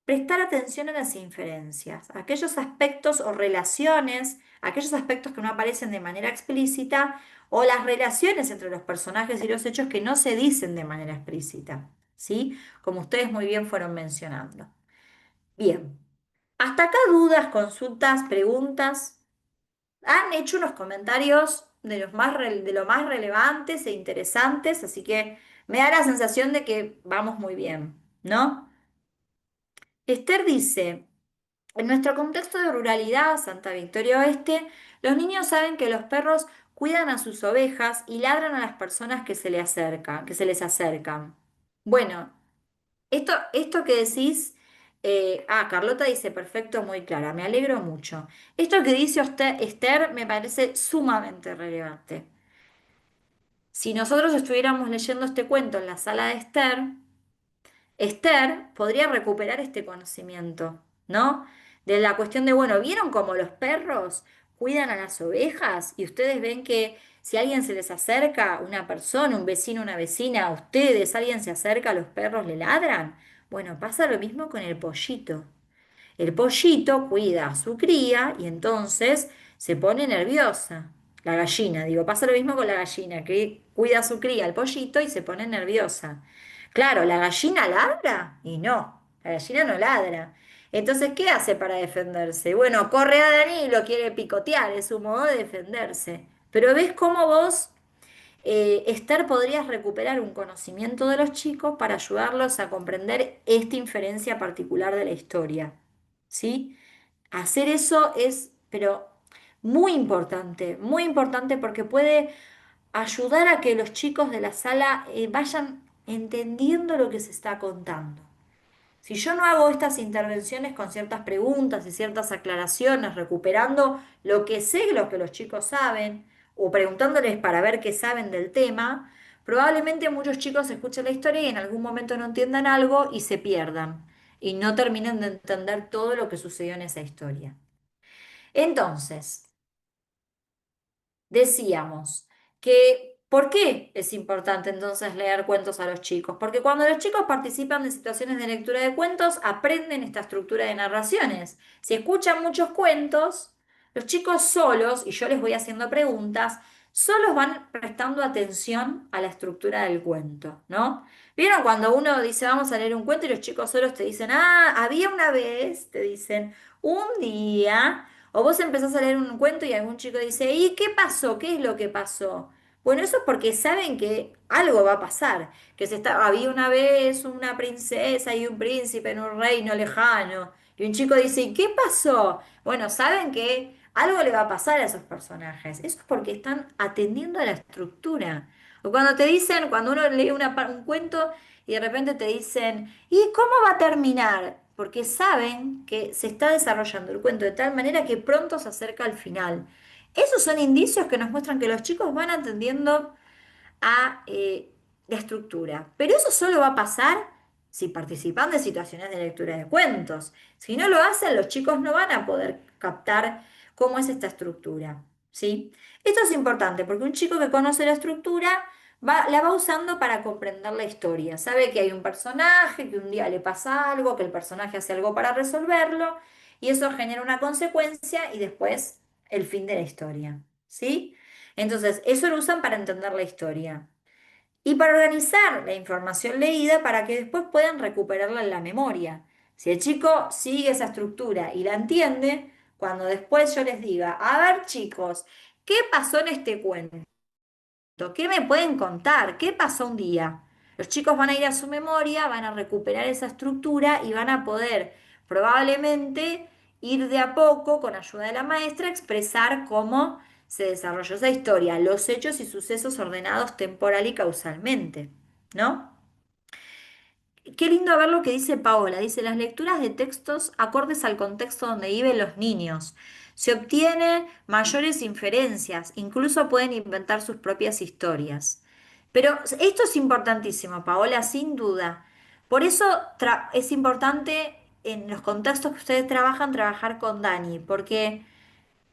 prestar atención a las inferencias, a aquellos aspectos o relaciones, aquellos aspectos que no aparecen de manera explícita o las relaciones entre los personajes y los hechos que no se dicen de manera explícita, ¿sí? Como ustedes muy bien fueron mencionando. Bien, hasta acá dudas, consultas, preguntas. Han hecho unos comentarios de de lo más relevantes e interesantes, así que me da la sensación de que vamos muy bien, ¿no? Esther dice, en nuestro contexto de ruralidad, Santa Victoria Oeste, los niños saben que los perros cuidan a sus ovejas y ladran a las personas que se les acercan. Bueno, esto que decís, Carlota dice perfecto, muy clara, me alegro mucho. Esto que dice Esther me parece sumamente relevante. Si nosotros estuviéramos leyendo este cuento en la sala de Esther, Esther podría recuperar este conocimiento, ¿no? De la cuestión de, bueno, ¿vieron cómo los perros cuidan a las ovejas? Y ustedes ven que si alguien se les acerca, una persona, un vecino, una vecina, a ustedes, alguien se acerca, los perros le ladran. Bueno, pasa lo mismo con el pollito. El pollito cuida a su cría y entonces se pone nerviosa. La gallina, digo, pasa lo mismo con la gallina, que cuida a su cría, al pollito, y se pone nerviosa. Claro, ¿la gallina ladra? Y no, la gallina no ladra. Entonces, ¿qué hace para defenderse? Bueno, corre a Dani y lo quiere picotear, es su modo de defenderse. Pero ¿ves cómo vos, Esther, podrías recuperar un conocimiento de los chicos para ayudarlos a comprender esta inferencia particular de la historia? ¿Sí? Hacer eso es, pero muy importante porque puede ayudar a que los chicos de la sala vayan entendiendo lo que se está contando. Si yo no hago estas intervenciones con ciertas preguntas y ciertas aclaraciones, recuperando lo que sé, lo que los chicos saben, o preguntándoles para ver qué saben del tema, probablemente muchos chicos escuchen la historia y en algún momento no entiendan algo y se pierdan y no terminen de entender todo lo que sucedió en esa historia. Entonces, decíamos que, ¿por qué es importante entonces leer cuentos a los chicos? Porque cuando los chicos participan de situaciones de lectura de cuentos, aprenden esta estructura de narraciones. Si escuchan muchos cuentos, los chicos solos, y yo les voy haciendo preguntas, solos van prestando atención a la estructura del cuento, ¿no? ¿Vieron cuando uno dice vamos a leer un cuento y los chicos solos te dicen, había una vez, te dicen, un día. O vos empezás a leer un cuento y algún chico dice, ¿y qué pasó? ¿Qué es lo que pasó? Bueno, eso es porque saben que algo va a pasar, que había una vez una princesa y un príncipe en un reino lejano. Y un chico dice, ¿y qué pasó? Bueno, saben que algo le va a pasar a esos personajes. Eso es porque están atendiendo a la estructura. O cuando te dicen, cuando uno lee un cuento y de repente te dicen, ¿y cómo va a terminar? Porque saben que se está desarrollando el cuento de tal manera que pronto se acerca al final. Esos son indicios que nos muestran que los chicos van atendiendo a la estructura. Pero eso solo va a pasar si participan de situaciones de lectura de cuentos. Si no lo hacen, los chicos no van a poder captar cómo es esta estructura. ¿Sí? Esto es importante porque un chico que conoce la estructura la va usando para comprender la historia. Sabe que hay un personaje, que un día le pasa algo, que el personaje hace algo para resolverlo, y eso genera una consecuencia y después el fin de la historia. ¿Sí? Entonces, eso lo usan para entender la historia y para organizar la información leída para que después puedan recuperarla en la memoria. Si el chico sigue esa estructura y la entiende, cuando después yo les diga, a ver chicos, ¿qué pasó en este cuento? ¿Qué me pueden contar? ¿Qué pasó un día? Los chicos van a ir a su memoria, van a recuperar esa estructura y van a poder probablemente ir de a poco, con ayuda de la maestra, expresar cómo se desarrolló esa historia, los hechos y sucesos ordenados temporal y causalmente, ¿no? Qué lindo ver lo que dice Paola. Dice, las lecturas de textos acordes al contexto donde viven los niños. Se obtienen mayores inferencias, incluso pueden inventar sus propias historias. Pero esto es importantísimo, Paola, sin duda. Por eso es importante en los contextos que ustedes trabajan, trabajar con Dani, porque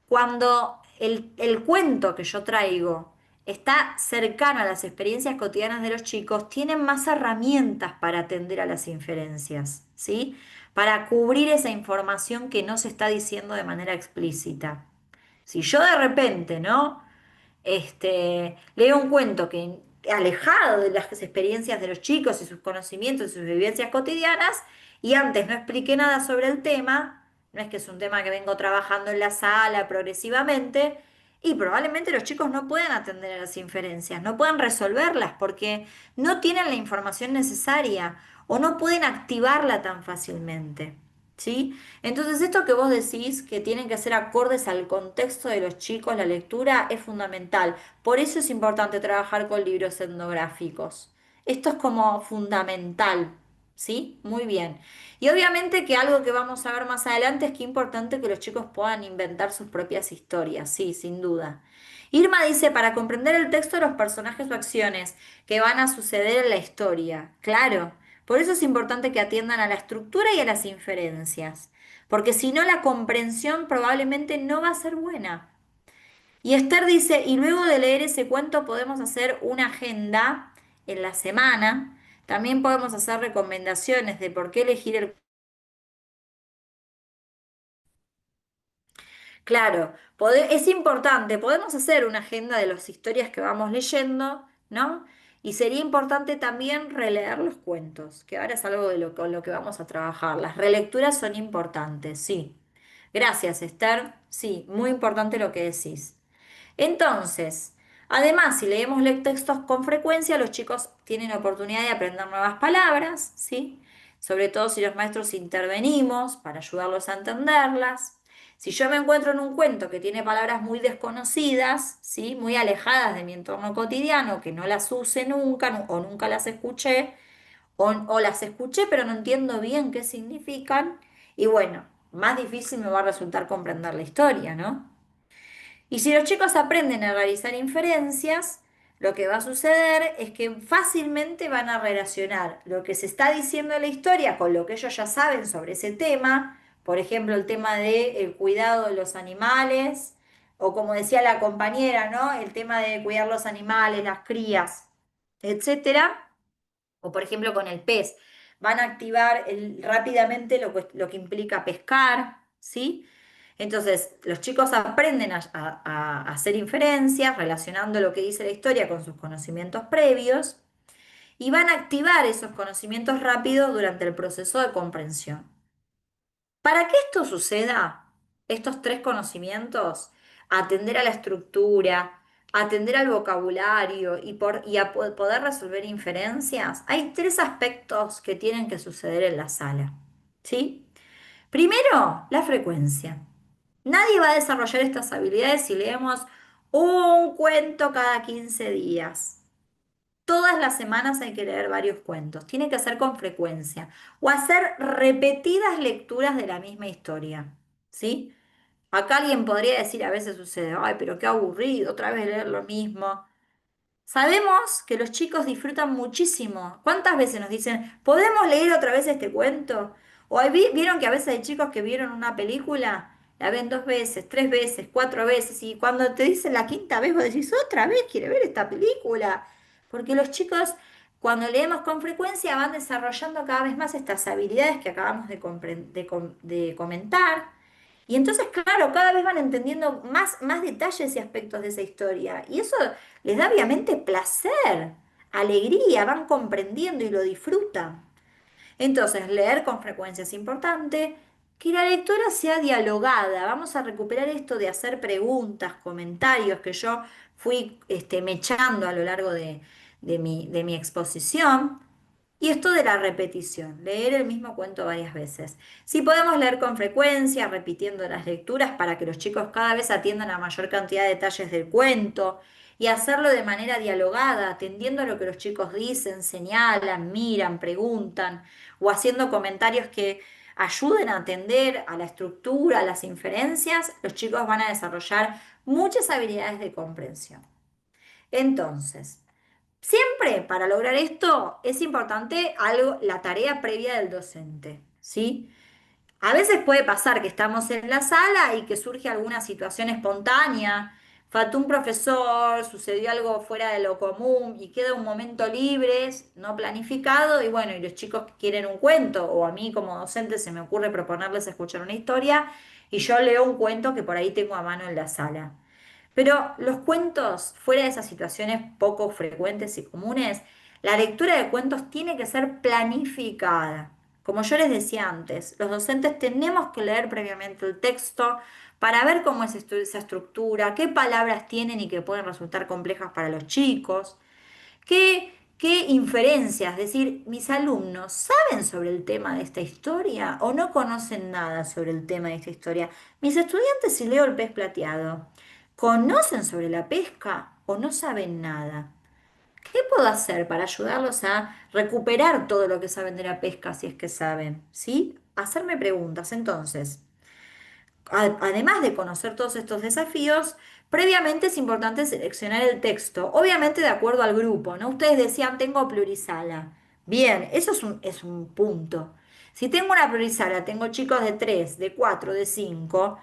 cuando el cuento que yo traigo está cercano a las experiencias cotidianas de los chicos, tienen más herramientas para atender a las inferencias, ¿sí? Para cubrir esa información que no se está diciendo de manera explícita. Si yo de repente, ¿no? Leo un cuento que alejado de las experiencias de los chicos y sus conocimientos y sus vivencias cotidianas, y antes no expliqué nada sobre el tema, no es que es un tema que vengo trabajando en la sala progresivamente, y probablemente los chicos no puedan atender a las inferencias, no puedan resolverlas porque no tienen la información necesaria o no pueden activarla tan fácilmente. ¿sí? Entonces, esto que vos decís, que tienen que ser acordes al contexto de los chicos, la lectura es fundamental. Por eso es importante trabajar con libros etnográficos. Esto es como fundamental, ¿sí? Muy bien. Y obviamente que algo que vamos a ver más adelante es que es importante que los chicos puedan inventar sus propias historias, sí, sin duda. Irma dice, para comprender el texto, los personajes o acciones que van a suceder en la historia. Claro. Por eso es importante que atiendan a la estructura y a las inferencias, porque si no la comprensión probablemente no va a ser buena. Y Esther dice, y luego de leer ese cuento podemos hacer una agenda en la semana, también podemos hacer recomendaciones de por qué elegir el. Claro, es importante, podemos hacer una agenda de las historias que vamos leyendo, ¿no? Y sería importante también releer los cuentos, que ahora es algo con lo que vamos a trabajar. Las relecturas son importantes, sí. Gracias, Esther. Sí, muy importante lo que decís. Entonces, además, si leemos textos con frecuencia, los chicos tienen oportunidad de aprender nuevas palabras, ¿sí? Sobre todo si los maestros intervenimos para ayudarlos a entenderlas. Si yo me encuentro en un cuento que tiene palabras muy desconocidas, ¿sí? Muy alejadas de mi entorno cotidiano, que no las use nunca o nunca las escuché, o las escuché pero no entiendo bien qué significan, y bueno, más difícil me va a resultar comprender la historia, ¿no? Y si los chicos aprenden a realizar inferencias, lo que va a suceder es que fácilmente van a relacionar lo que se está diciendo en la historia con lo que ellos ya saben sobre ese tema, por ejemplo, el tema del cuidado de los animales, o como decía la compañera, ¿no? El tema de cuidar los animales, las crías, etcétera, o por ejemplo con el pez. Van a activar rápidamente lo que implica pescar, ¿sí? Entonces, los chicos aprenden a hacer inferencias relacionando lo que dice la historia con sus conocimientos previos y van a activar esos conocimientos rápidos durante el proceso de comprensión. Para que esto suceda, estos tres conocimientos, atender a la estructura, atender al vocabulario y a poder resolver inferencias, hay tres aspectos que tienen que suceder en la sala. ¿Sí? Primero, la frecuencia. Nadie va a desarrollar estas habilidades si leemos un cuento cada 15 días. Todas las semanas hay que leer varios cuentos. Tiene que hacer con frecuencia o hacer repetidas lecturas de la misma historia. ¿Sí? Acá alguien podría decir, a veces sucede, ay, pero qué aburrido, otra vez leer lo mismo. Sabemos que los chicos disfrutan muchísimo. ¿Cuántas veces nos dicen, ¿podemos leer otra vez este cuento? O vieron que a veces hay chicos que vieron una película, la ven 2 veces, 3 veces, 4 veces, y cuando te dicen la quinta vez, vos decís, otra vez quiere ver esta película. Porque los chicos, cuando leemos con frecuencia, van desarrollando cada vez más estas habilidades que acabamos de comentar. Y entonces, claro, cada vez van entendiendo más detalles y aspectos de esa historia. Y eso les da obviamente placer, alegría, van comprendiendo y lo disfrutan. Entonces, leer con frecuencia es importante, que la lectura sea dialogada. Vamos a recuperar esto de hacer preguntas, comentarios que yo fui mechando a lo largo de mi exposición. Y esto de la repetición, leer el mismo cuento varias veces. Si podemos leer con frecuencia, repitiendo las lecturas para que los chicos cada vez atiendan a mayor cantidad de detalles del cuento y hacerlo de manera dialogada, atendiendo a lo que los chicos dicen, señalan, miran, preguntan o haciendo comentarios que ayuden a atender a la estructura, a las inferencias, los chicos van a desarrollar muchas habilidades de comprensión. Entonces, siempre para lograr esto es importante algo, la tarea previa del docente, ¿sí? A veces puede pasar que estamos en la sala y que surge alguna situación espontánea, faltó un profesor, sucedió algo fuera de lo común y queda un momento libre, no planificado, y bueno, y los chicos quieren un cuento, o a mí como docente se me ocurre proponerles escuchar una historia, y yo leo un cuento que por ahí tengo a mano en la sala. Pero los cuentos, fuera de esas situaciones poco frecuentes y comunes, la lectura de cuentos tiene que ser planificada. Como yo les decía antes, los docentes tenemos que leer previamente el texto para ver cómo es esa estructura, qué palabras tienen y que pueden resultar complejas para los chicos, qué, qué inferencias, es decir, mis alumnos saben sobre el tema de esta historia o no conocen nada sobre el tema de esta historia. Mis estudiantes, si leo el pez plateado, ¿conocen sobre la pesca o no saben nada? ¿Qué puedo hacer para ayudarlos a recuperar todo lo que saben de la pesca, si es que saben? ¿Sí? Hacerme preguntas. Entonces, además de conocer todos estos desafíos, previamente es importante seleccionar el texto, obviamente de acuerdo al grupo, ¿no? Ustedes decían, tengo plurisala. Bien, eso es un punto. Si tengo una plurisala, tengo chicos de 3, de 4, de 5,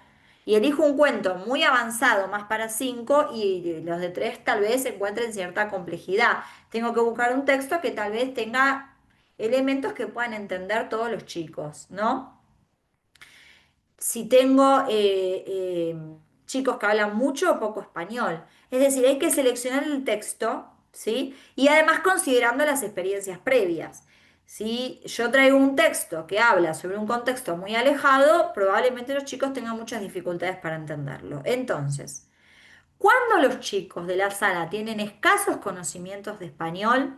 y elijo un cuento muy avanzado, más para 5, y los de 3 tal vez encuentren cierta complejidad. Tengo que buscar un texto que tal vez tenga elementos que puedan entender todos los chicos, ¿no? Si tengo chicos que hablan mucho o poco español. Es decir, hay que seleccionar el texto, ¿sí? Y además considerando las experiencias previas. Si yo traigo un texto que habla sobre un contexto muy alejado, probablemente los chicos tengan muchas dificultades para entenderlo. Entonces, cuando los chicos de la sala tienen escasos conocimientos de español,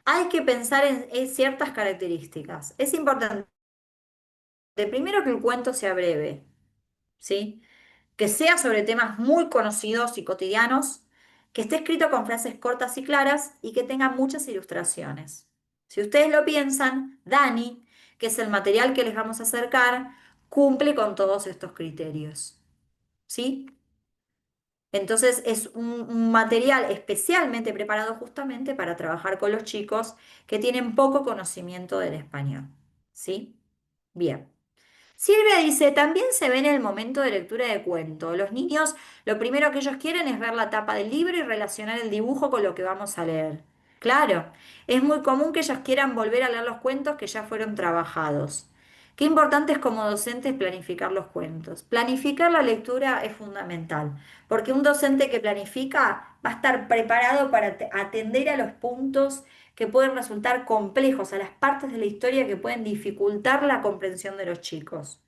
hay que pensar en ciertas características. Es importante, primero, que el cuento sea breve, ¿sí? Que sea sobre temas muy conocidos y cotidianos, que esté escrito con frases cortas y claras y que tenga muchas ilustraciones. Si ustedes lo piensan, Dani, que es el material que les vamos a acercar, cumple con todos estos criterios. ¿Sí? Entonces es un material especialmente preparado justamente para trabajar con los chicos que tienen poco conocimiento del español. ¿Sí? Bien. Silvia dice, también se ve en el momento de lectura de cuento. Los niños, lo primero que ellos quieren es ver la tapa del libro y relacionar el dibujo con lo que vamos a leer. Claro, es muy común que ellos quieran volver a leer los cuentos que ya fueron trabajados. Qué importante es como docentes planificar los cuentos. Planificar la lectura es fundamental, porque un docente que planifica va a estar preparado para atender a los puntos que pueden resultar complejos, a las partes de la historia que pueden dificultar la comprensión de los chicos.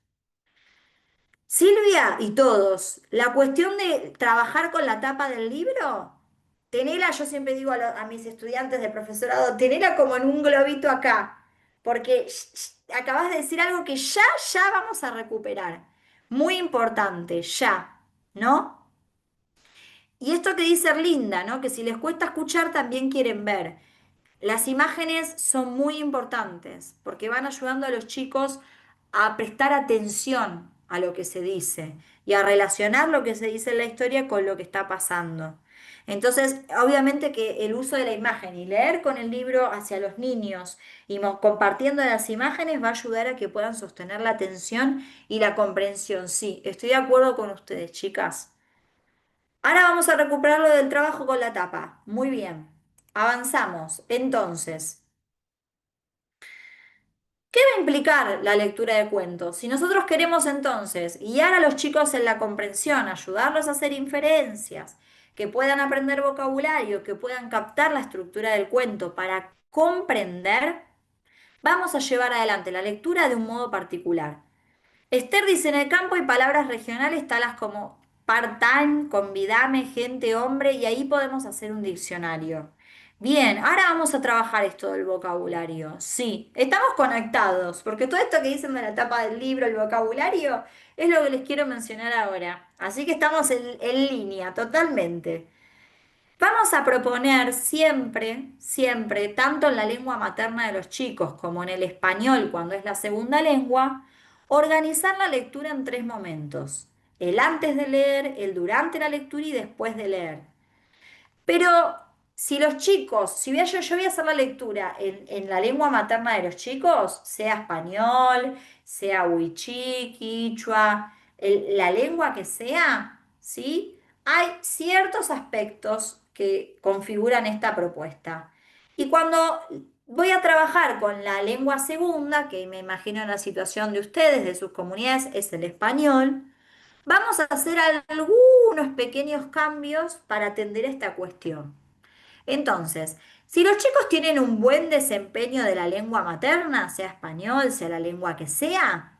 Silvia y todos, la cuestión de trabajar con la tapa del libro, tenela, yo siempre digo a mis estudiantes de profesorado, tenela como en un globito acá, porque acabas de decir algo que ya vamos a recuperar. Muy importante, ya, ¿no? Y esto que dice Linda, ¿no? Que si les cuesta escuchar, también quieren ver. Las imágenes son muy importantes porque van ayudando a los chicos a prestar atención a lo que se dice y a relacionar lo que se dice en la historia con lo que está pasando. Entonces, obviamente que el uso de la imagen y leer con el libro hacia los niños y compartiendo las imágenes va a ayudar a que puedan sostener la atención y la comprensión. Sí, estoy de acuerdo con ustedes, chicas. Ahora vamos a recuperar lo del trabajo con la tapa. Muy bien. Avanzamos. Entonces, ¿qué va a implicar la lectura de cuentos? Si nosotros queremos entonces guiar a los chicos en la comprensión, ayudarlos a hacer inferencias, que puedan aprender vocabulario, que puedan captar la estructura del cuento para comprender, vamos a llevar adelante la lectura de un modo particular. Esther dice, en el campo hay palabras regionales tales como part-time, convidame, gente, hombre, y ahí podemos hacer un diccionario. Bien, ahora vamos a trabajar esto del vocabulario. Sí, estamos conectados, porque todo esto que dicen de la tapa del libro, el vocabulario, es lo que les quiero mencionar ahora. Así que estamos en línea, totalmente. Vamos a proponer siempre, siempre, tanto en la lengua materna de los chicos como en el español cuando es la segunda lengua, organizar la lectura en 3 momentos. El antes de leer, el durante la lectura y después de leer. Pero si los chicos, si voy a, yo voy a hacer la lectura en la lengua materna de los chicos, sea español, sea wichí, quichua, la lengua que sea, ¿sí? Hay ciertos aspectos que configuran esta propuesta. Y cuando voy a trabajar con la lengua segunda, que me imagino en la situación de ustedes, de sus comunidades, es el español, vamos a hacer algunos pequeños cambios para atender esta cuestión. Entonces, si los chicos tienen un buen desempeño de la lengua materna, sea español, sea la lengua que sea,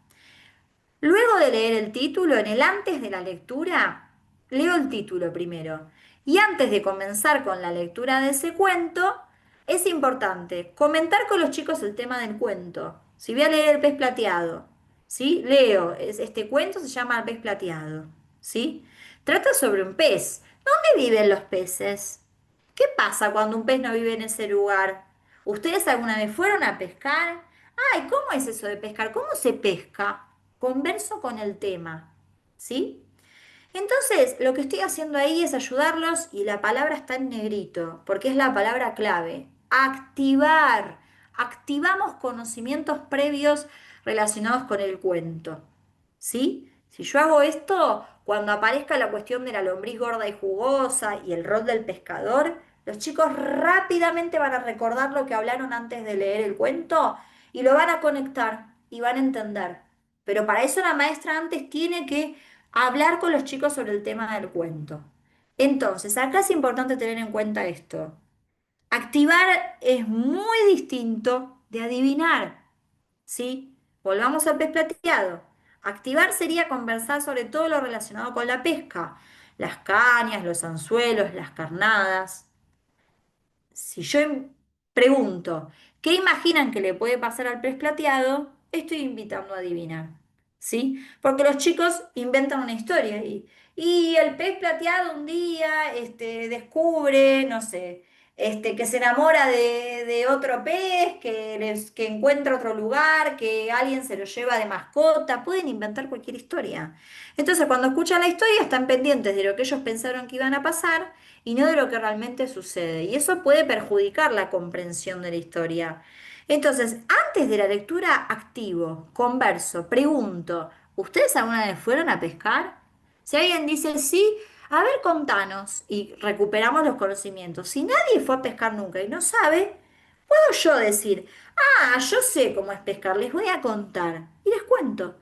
luego de leer el título, en el antes de la lectura, leo el título primero. Y antes de comenzar con la lectura de ese cuento, es importante comentar con los chicos el tema del cuento. Si voy a leer El pez plateado, ¿sí? Leo, este cuento se llama El pez plateado, ¿sí? Trata sobre un pez. ¿Dónde viven los peces? ¿Qué pasa cuando un pez no vive en ese lugar? ¿Ustedes alguna vez fueron a pescar? Ay, ¿cómo es eso de pescar? ¿Cómo se pesca? Converso con el tema, ¿sí? Entonces, lo que estoy haciendo ahí es ayudarlos y la palabra está en negrito, porque es la palabra clave. Activar. Activamos conocimientos previos relacionados con el cuento. ¿Sí? Si yo hago esto, cuando aparezca la cuestión de la lombriz gorda y jugosa y el rol del pescador, los chicos rápidamente van a recordar lo que hablaron antes de leer el cuento y lo van a conectar y van a entender. Pero para eso la maestra antes tiene que hablar con los chicos sobre el tema del cuento. Entonces, acá es importante tener en cuenta esto. Activar es muy distinto de adivinar, ¿sí? Volvamos al pez plateado. Activar sería conversar sobre todo lo relacionado con la pesca, las cañas, los anzuelos, las carnadas. Si yo pregunto, ¿qué imaginan que le puede pasar al pez plateado? Estoy invitando a adivinar, ¿sí? Porque los chicos inventan una historia y el pez plateado un día descubre, no sé, que se enamora de otro pez, que encuentra otro lugar, que alguien se lo lleva de mascota. Pueden inventar cualquier historia. Entonces, cuando escuchan la historia, están pendientes de lo que ellos pensaron que iban a pasar y no de lo que realmente sucede. Y eso puede perjudicar la comprensión de la historia. Entonces, antes de la lectura, activo, converso, pregunto, ¿ustedes alguna vez fueron a pescar? Si alguien dice sí, a ver, contanos y recuperamos los conocimientos. Si nadie fue a pescar nunca y no sabe, puedo yo decir, ah, yo sé cómo es pescar, les voy a contar y les cuento.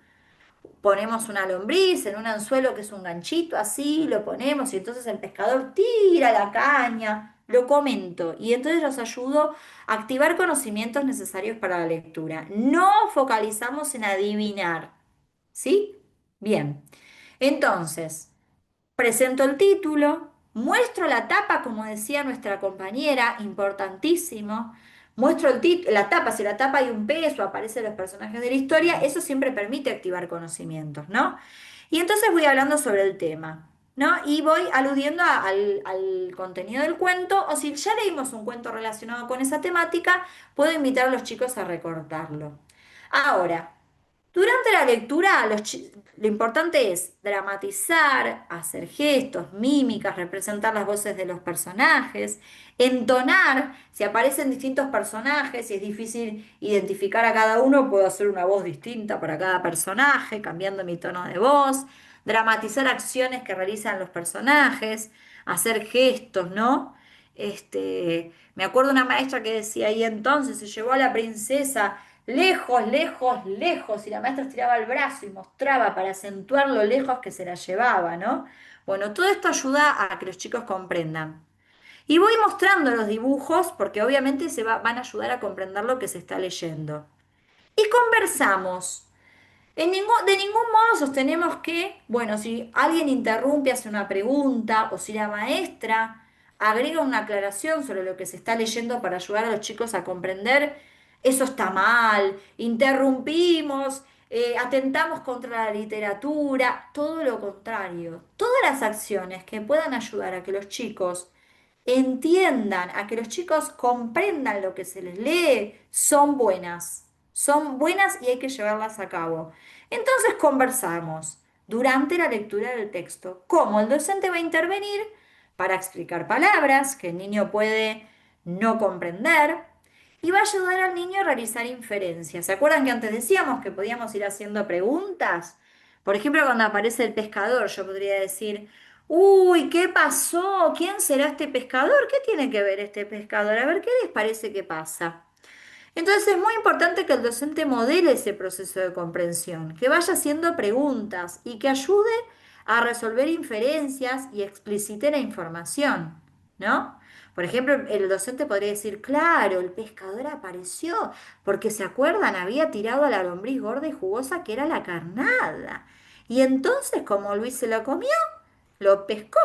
Ponemos una lombriz en un anzuelo que es un ganchito, así lo ponemos y entonces el pescador tira la caña, lo comento y entonces los ayudo a activar conocimientos necesarios para la lectura. No focalizamos en adivinar, ¿sí? Bien, entonces presento el título, muestro la tapa, como decía nuestra compañera, importantísimo. Muestro la tapa, si la tapa hay un peso, aparecen los personajes de la historia, eso siempre permite activar conocimientos, ¿no? Y entonces voy hablando sobre el tema, ¿no? Y voy aludiendo al contenido del cuento, o si ya leímos un cuento relacionado con esa temática, puedo invitar a los chicos a recordarlo. Ahora, durante la lectura, lo importante es dramatizar, hacer gestos, mímicas, representar las voces de los personajes, entonar, si aparecen distintos personajes y es difícil identificar a cada uno, puedo hacer una voz distinta para cada personaje, cambiando mi tono de voz, dramatizar acciones que realizan los personajes, hacer gestos, ¿no? Me acuerdo una maestra que decía ahí entonces, se llevó a la princesa lejos, lejos, lejos, y la maestra estiraba el brazo y mostraba para acentuar lo lejos que se la llevaba, ¿no? Bueno, todo esto ayuda a que los chicos comprendan. Y voy mostrando los dibujos porque obviamente van a ayudar a comprender lo que se está leyendo. Y conversamos. De ningún modo sostenemos que, bueno, si alguien interrumpe, hace una pregunta o si la maestra agrega una aclaración sobre lo que se está leyendo para ayudar a los chicos a comprender, eso está mal, interrumpimos, atentamos contra la literatura, todo lo contrario. Todas las acciones que puedan ayudar a que los chicos entiendan, a que los chicos comprendan lo que se les lee, son buenas y hay que llevarlas a cabo. Entonces conversamos durante la lectura del texto, cómo el docente va a intervenir para explicar palabras que el niño puede no comprender y va a ayudar al niño a realizar inferencias. ¿Se acuerdan que antes decíamos que podíamos ir haciendo preguntas? Por ejemplo, cuando aparece el pescador, yo podría decir, uy, ¿qué pasó? ¿Quién será este pescador? ¿Qué tiene que ver este pescador? A ver, ¿qué les parece que pasa? Entonces es muy importante que el docente modele ese proceso de comprensión, que vaya haciendo preguntas y que ayude a resolver inferencias y explicite la información, ¿no? Por ejemplo, el docente podría decir, claro, el pescador apareció, porque se acuerdan, había tirado a la lombriz gorda y jugosa que era la carnada. Y entonces, como Luis se lo comió, lo pescó.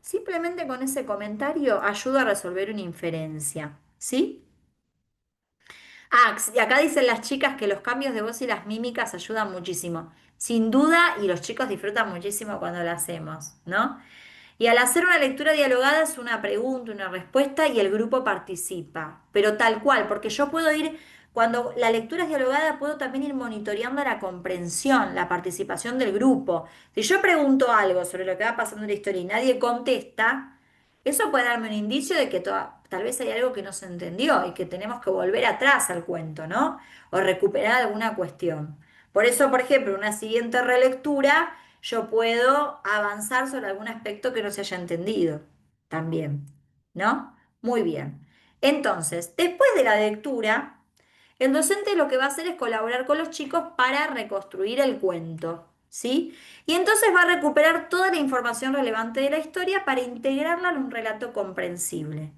Simplemente con ese comentario ayuda a resolver una inferencia, ¿sí? Ah, y acá dicen las chicas que los cambios de voz y las mímicas ayudan muchísimo. Sin duda, y los chicos disfrutan muchísimo cuando lo hacemos, ¿no? Y al hacer una lectura dialogada es una pregunta, una respuesta y el grupo participa, pero tal cual, porque yo puedo ir, cuando la lectura es dialogada, puedo también ir monitoreando la comprensión, la participación del grupo. Si yo pregunto algo sobre lo que va pasando en la historia y nadie contesta, eso puede darme un indicio de que tal vez hay algo que no se entendió y que tenemos que volver atrás al cuento, ¿no? O recuperar alguna cuestión. Por eso, por ejemplo, en una siguiente relectura yo puedo avanzar sobre algún aspecto que no se haya entendido también, ¿no? Muy bien. Entonces, después de la lectura, el docente lo que va a hacer es colaborar con los chicos para reconstruir el cuento, ¿sí? Y entonces va a recuperar toda la información relevante de la historia para integrarla en un relato comprensible.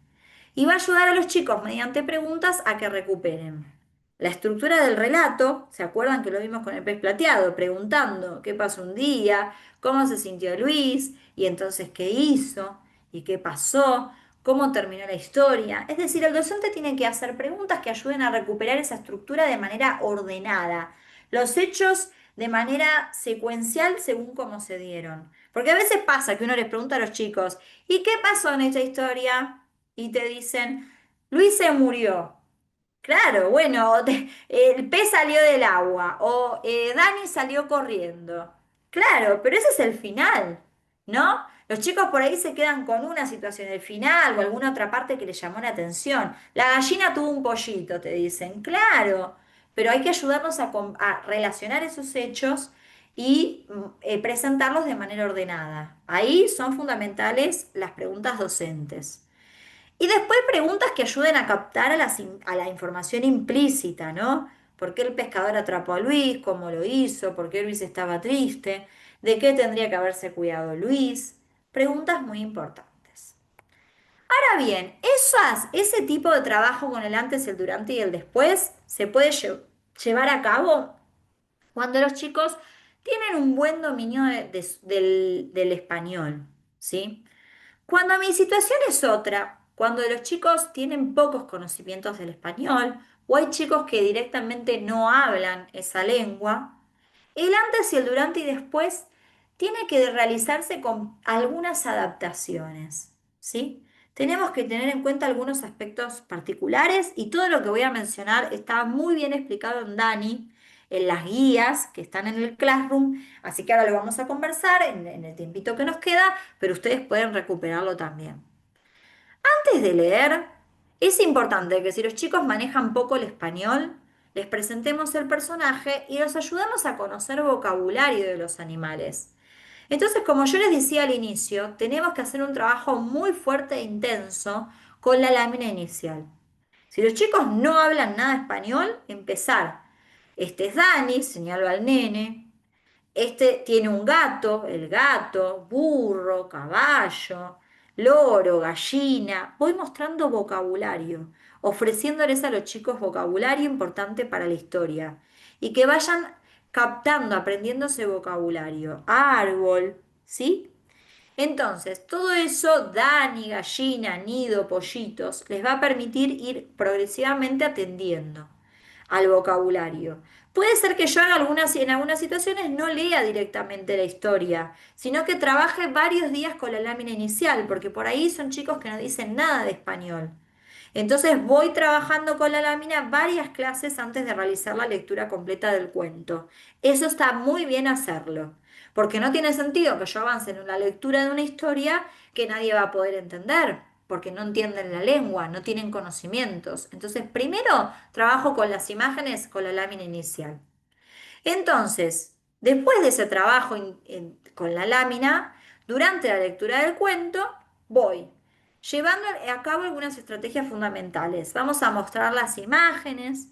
Y va a ayudar a los chicos mediante preguntas a que recuperen la estructura del relato. ¿Se acuerdan que lo vimos con el pez plateado? Preguntando qué pasó un día, cómo se sintió Luis, y entonces qué hizo, y qué pasó, cómo terminó la historia. Es decir, el docente tiene que hacer preguntas que ayuden a recuperar esa estructura de manera ordenada, los hechos de manera secuencial según cómo se dieron. Porque a veces pasa que uno les pregunta a los chicos, ¿y qué pasó en esta historia? Y te dicen, Luis se murió. Claro, bueno, el pez salió del agua o Dani salió corriendo. Claro, pero ese es el final, ¿no? Los chicos por ahí se quedan con una situación, el final o alguna otra parte que les llamó la atención. La gallina tuvo un pollito, te dicen. Claro, pero hay que ayudarnos a relacionar esos hechos y presentarlos de manera ordenada. Ahí son fundamentales las preguntas docentes. Y después preguntas que ayuden a captar a la información implícita, ¿no? ¿Por qué el pescador atrapó a Luis? ¿Cómo lo hizo? ¿Por qué Luis estaba triste? ¿De qué tendría que haberse cuidado Luis? Preguntas muy importantes. Ahora bien, ese tipo de trabajo con el antes, el durante y el después se puede llevar a cabo cuando los chicos tienen un buen dominio del español, ¿sí? Cuando mi situación es otra, cuando los chicos tienen pocos conocimientos del español o hay chicos que directamente no hablan esa lengua, el antes y el durante y después tiene que realizarse con algunas adaptaciones, ¿sí? Tenemos que tener en cuenta algunos aspectos particulares y todo lo que voy a mencionar está muy bien explicado en Dani, en las guías que están en el Classroom, así que ahora lo vamos a conversar en el tiempito que nos queda, pero ustedes pueden recuperarlo también. Antes de leer, es importante que si los chicos manejan poco el español, les presentemos el personaje y los ayudamos a conocer vocabulario de los animales. Entonces, como yo les decía al inicio, tenemos que hacer un trabajo muy fuerte e intenso con la lámina inicial. Si los chicos no hablan nada español, empezar. Este es Dani, señalo al nene. Este tiene un gato, el gato, burro, caballo, loro, gallina. Voy mostrando vocabulario, ofreciéndoles a los chicos vocabulario importante para la historia y que vayan captando, aprendiéndose vocabulario. Árbol, ¿sí? Entonces, todo eso, Dani, gallina, nido, pollitos, les va a permitir ir progresivamente atendiendo al vocabulario. Puede ser que yo en algunas situaciones no lea directamente la historia, sino que trabaje varios días con la lámina inicial, porque por ahí son chicos que no dicen nada de español. Entonces voy trabajando con la lámina varias clases antes de realizar la lectura completa del cuento. Eso está muy bien hacerlo, porque no tiene sentido que yo avance en la lectura de una historia que nadie va a poder entender, porque no entienden la lengua, no tienen conocimientos. Entonces, primero trabajo con las imágenes, con la lámina inicial. Entonces, después de ese trabajo con la lámina, durante la lectura del cuento, voy llevando a cabo algunas estrategias fundamentales. Vamos a mostrar las imágenes,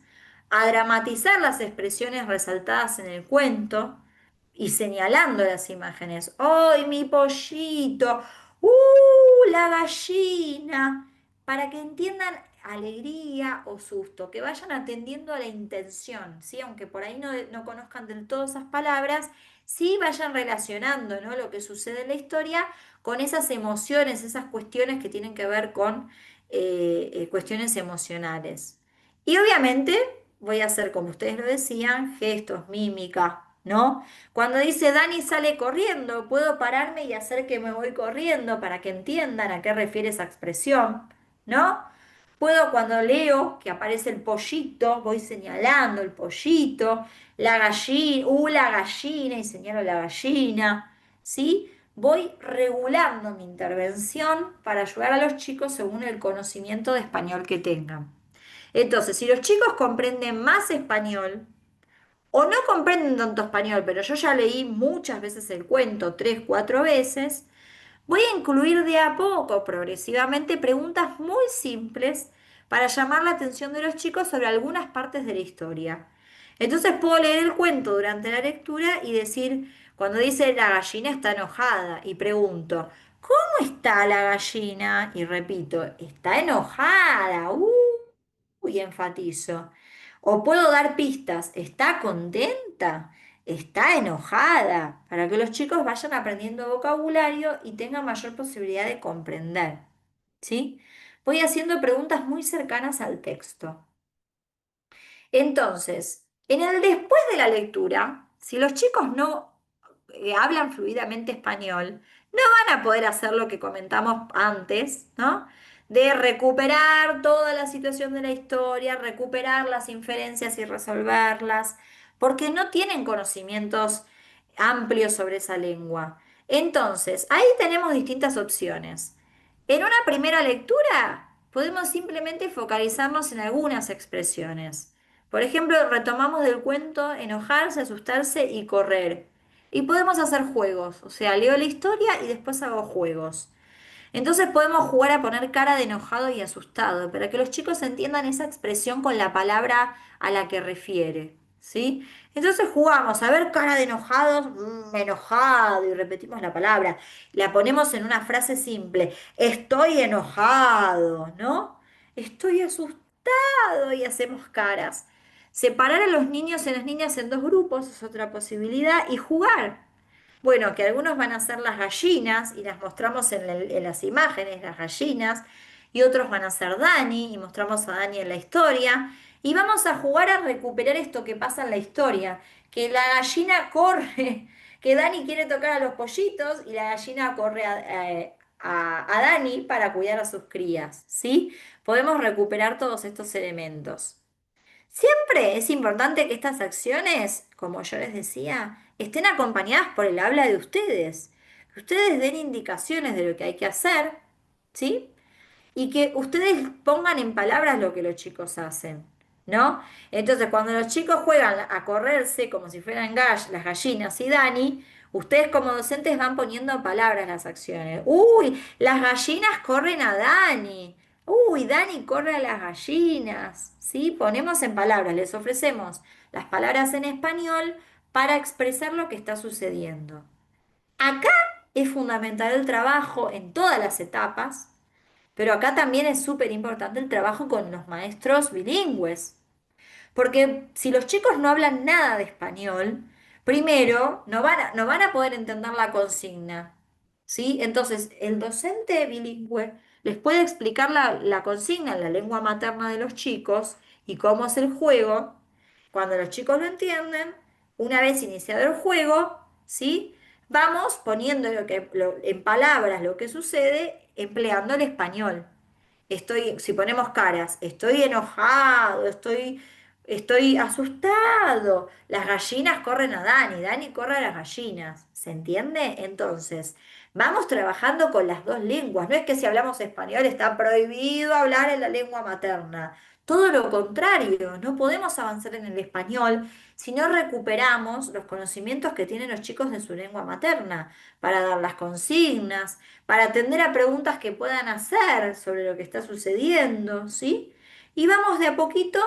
a dramatizar las expresiones resaltadas en el cuento y señalando las imágenes. ¡Ay, mi pollito! ¡Uh, la gallina! Para que entiendan alegría o susto, que vayan atendiendo a la intención, ¿sí? Aunque por ahí no conozcan del todo esas palabras, sí vayan relacionando, ¿no? Lo que sucede en la historia con esas emociones, esas cuestiones que tienen que ver con cuestiones emocionales. Y obviamente voy a hacer, como ustedes lo decían, gestos, mímica, ¿no? Cuando dice Dani sale corriendo, puedo pararme y hacer que me voy corriendo para que entiendan a qué refiere esa expresión, ¿no? Puedo cuando leo que aparece el pollito, voy señalando el pollito, la gallina, la gallina y señalo la gallina, ¿sí? Voy regulando mi intervención para ayudar a los chicos según el conocimiento de español que tengan. Entonces, si los chicos comprenden más español o no comprenden tanto español, pero yo ya leí muchas veces el cuento, 3, 4 veces, voy a incluir de a poco, progresivamente, preguntas muy simples para llamar la atención de los chicos sobre algunas partes de la historia. Entonces puedo leer el cuento durante la lectura y decir, cuando dice la gallina está enojada, y pregunto, ¿cómo está la gallina? Y repito, está enojada. Y enfatizo. O puedo dar pistas, ¿está contenta? ¿Está enojada? Para que los chicos vayan aprendiendo vocabulario y tengan mayor posibilidad de comprender. ¿Sí? Voy haciendo preguntas muy cercanas al texto. Entonces, en el después de la lectura, si los chicos no hablan fluidamente español, no van a poder hacer lo que comentamos antes, ¿no? De recuperar toda la situación de la historia, recuperar las inferencias y resolverlas, porque no tienen conocimientos amplios sobre esa lengua. Entonces, ahí tenemos distintas opciones. En una primera lectura, podemos simplemente focalizarnos en algunas expresiones. Por ejemplo, retomamos del cuento enojarse, asustarse y correr. Y podemos hacer juegos, o sea, leo la historia y después hago juegos. Entonces podemos jugar a poner cara de enojado y asustado, para que los chicos entiendan esa expresión con la palabra a la que refiere, ¿sí? Entonces jugamos a ver cara de enojados, enojado, y repetimos la palabra. La ponemos en una frase simple, estoy enojado, ¿no? Estoy asustado y hacemos caras. Separar a los niños y las niñas en dos grupos es otra posibilidad y jugar. Bueno, que algunos van a ser las gallinas y las mostramos en las imágenes, las gallinas, y otros van a ser Dani y mostramos a Dani en la historia. Y vamos a jugar a recuperar esto que pasa en la historia, que la gallina corre, que Dani quiere tocar a los pollitos y la gallina corre a Dani para cuidar a sus crías, ¿sí? Podemos recuperar todos estos elementos. Siempre es importante que estas acciones, como yo les decía, estén acompañadas por el habla de ustedes. Que ustedes den indicaciones de lo que hay que hacer, ¿sí? Y que ustedes pongan en palabras lo que los chicos hacen, ¿no? Entonces, cuando los chicos juegan a correrse como si fueran las gallinas y Dani, ustedes como docentes van poniendo en palabras las acciones. Uy, las gallinas corren a Dani. Uy, Dani corre a las gallinas. ¿Sí? Ponemos en palabras, les ofrecemos las palabras en español para expresar lo que está sucediendo. Acá es fundamental el trabajo en todas las etapas, pero acá también es súper importante el trabajo con los maestros bilingües. Porque si los chicos no hablan nada de español, primero no van a poder entender la consigna. ¿Sí? Entonces, el docente bilingüe les puede explicar la consigna en la lengua materna de los chicos y cómo es el juego. Cuando los chicos lo entienden, una vez iniciado el juego, ¿sí? Vamos poniendo en palabras lo que sucede, empleando el español. Si ponemos caras, estoy enojado, estoy asustado. Las gallinas corren a Dani, Dani corre a las gallinas. ¿Se entiende? Entonces, vamos trabajando con las dos lenguas. No es que si hablamos español está prohibido hablar en la lengua materna. Todo lo contrario, no podemos avanzar en el español si no recuperamos los conocimientos que tienen los chicos de su lengua materna para dar las consignas, para atender a preguntas que puedan hacer sobre lo que está sucediendo, ¿sí? Y vamos de a poquito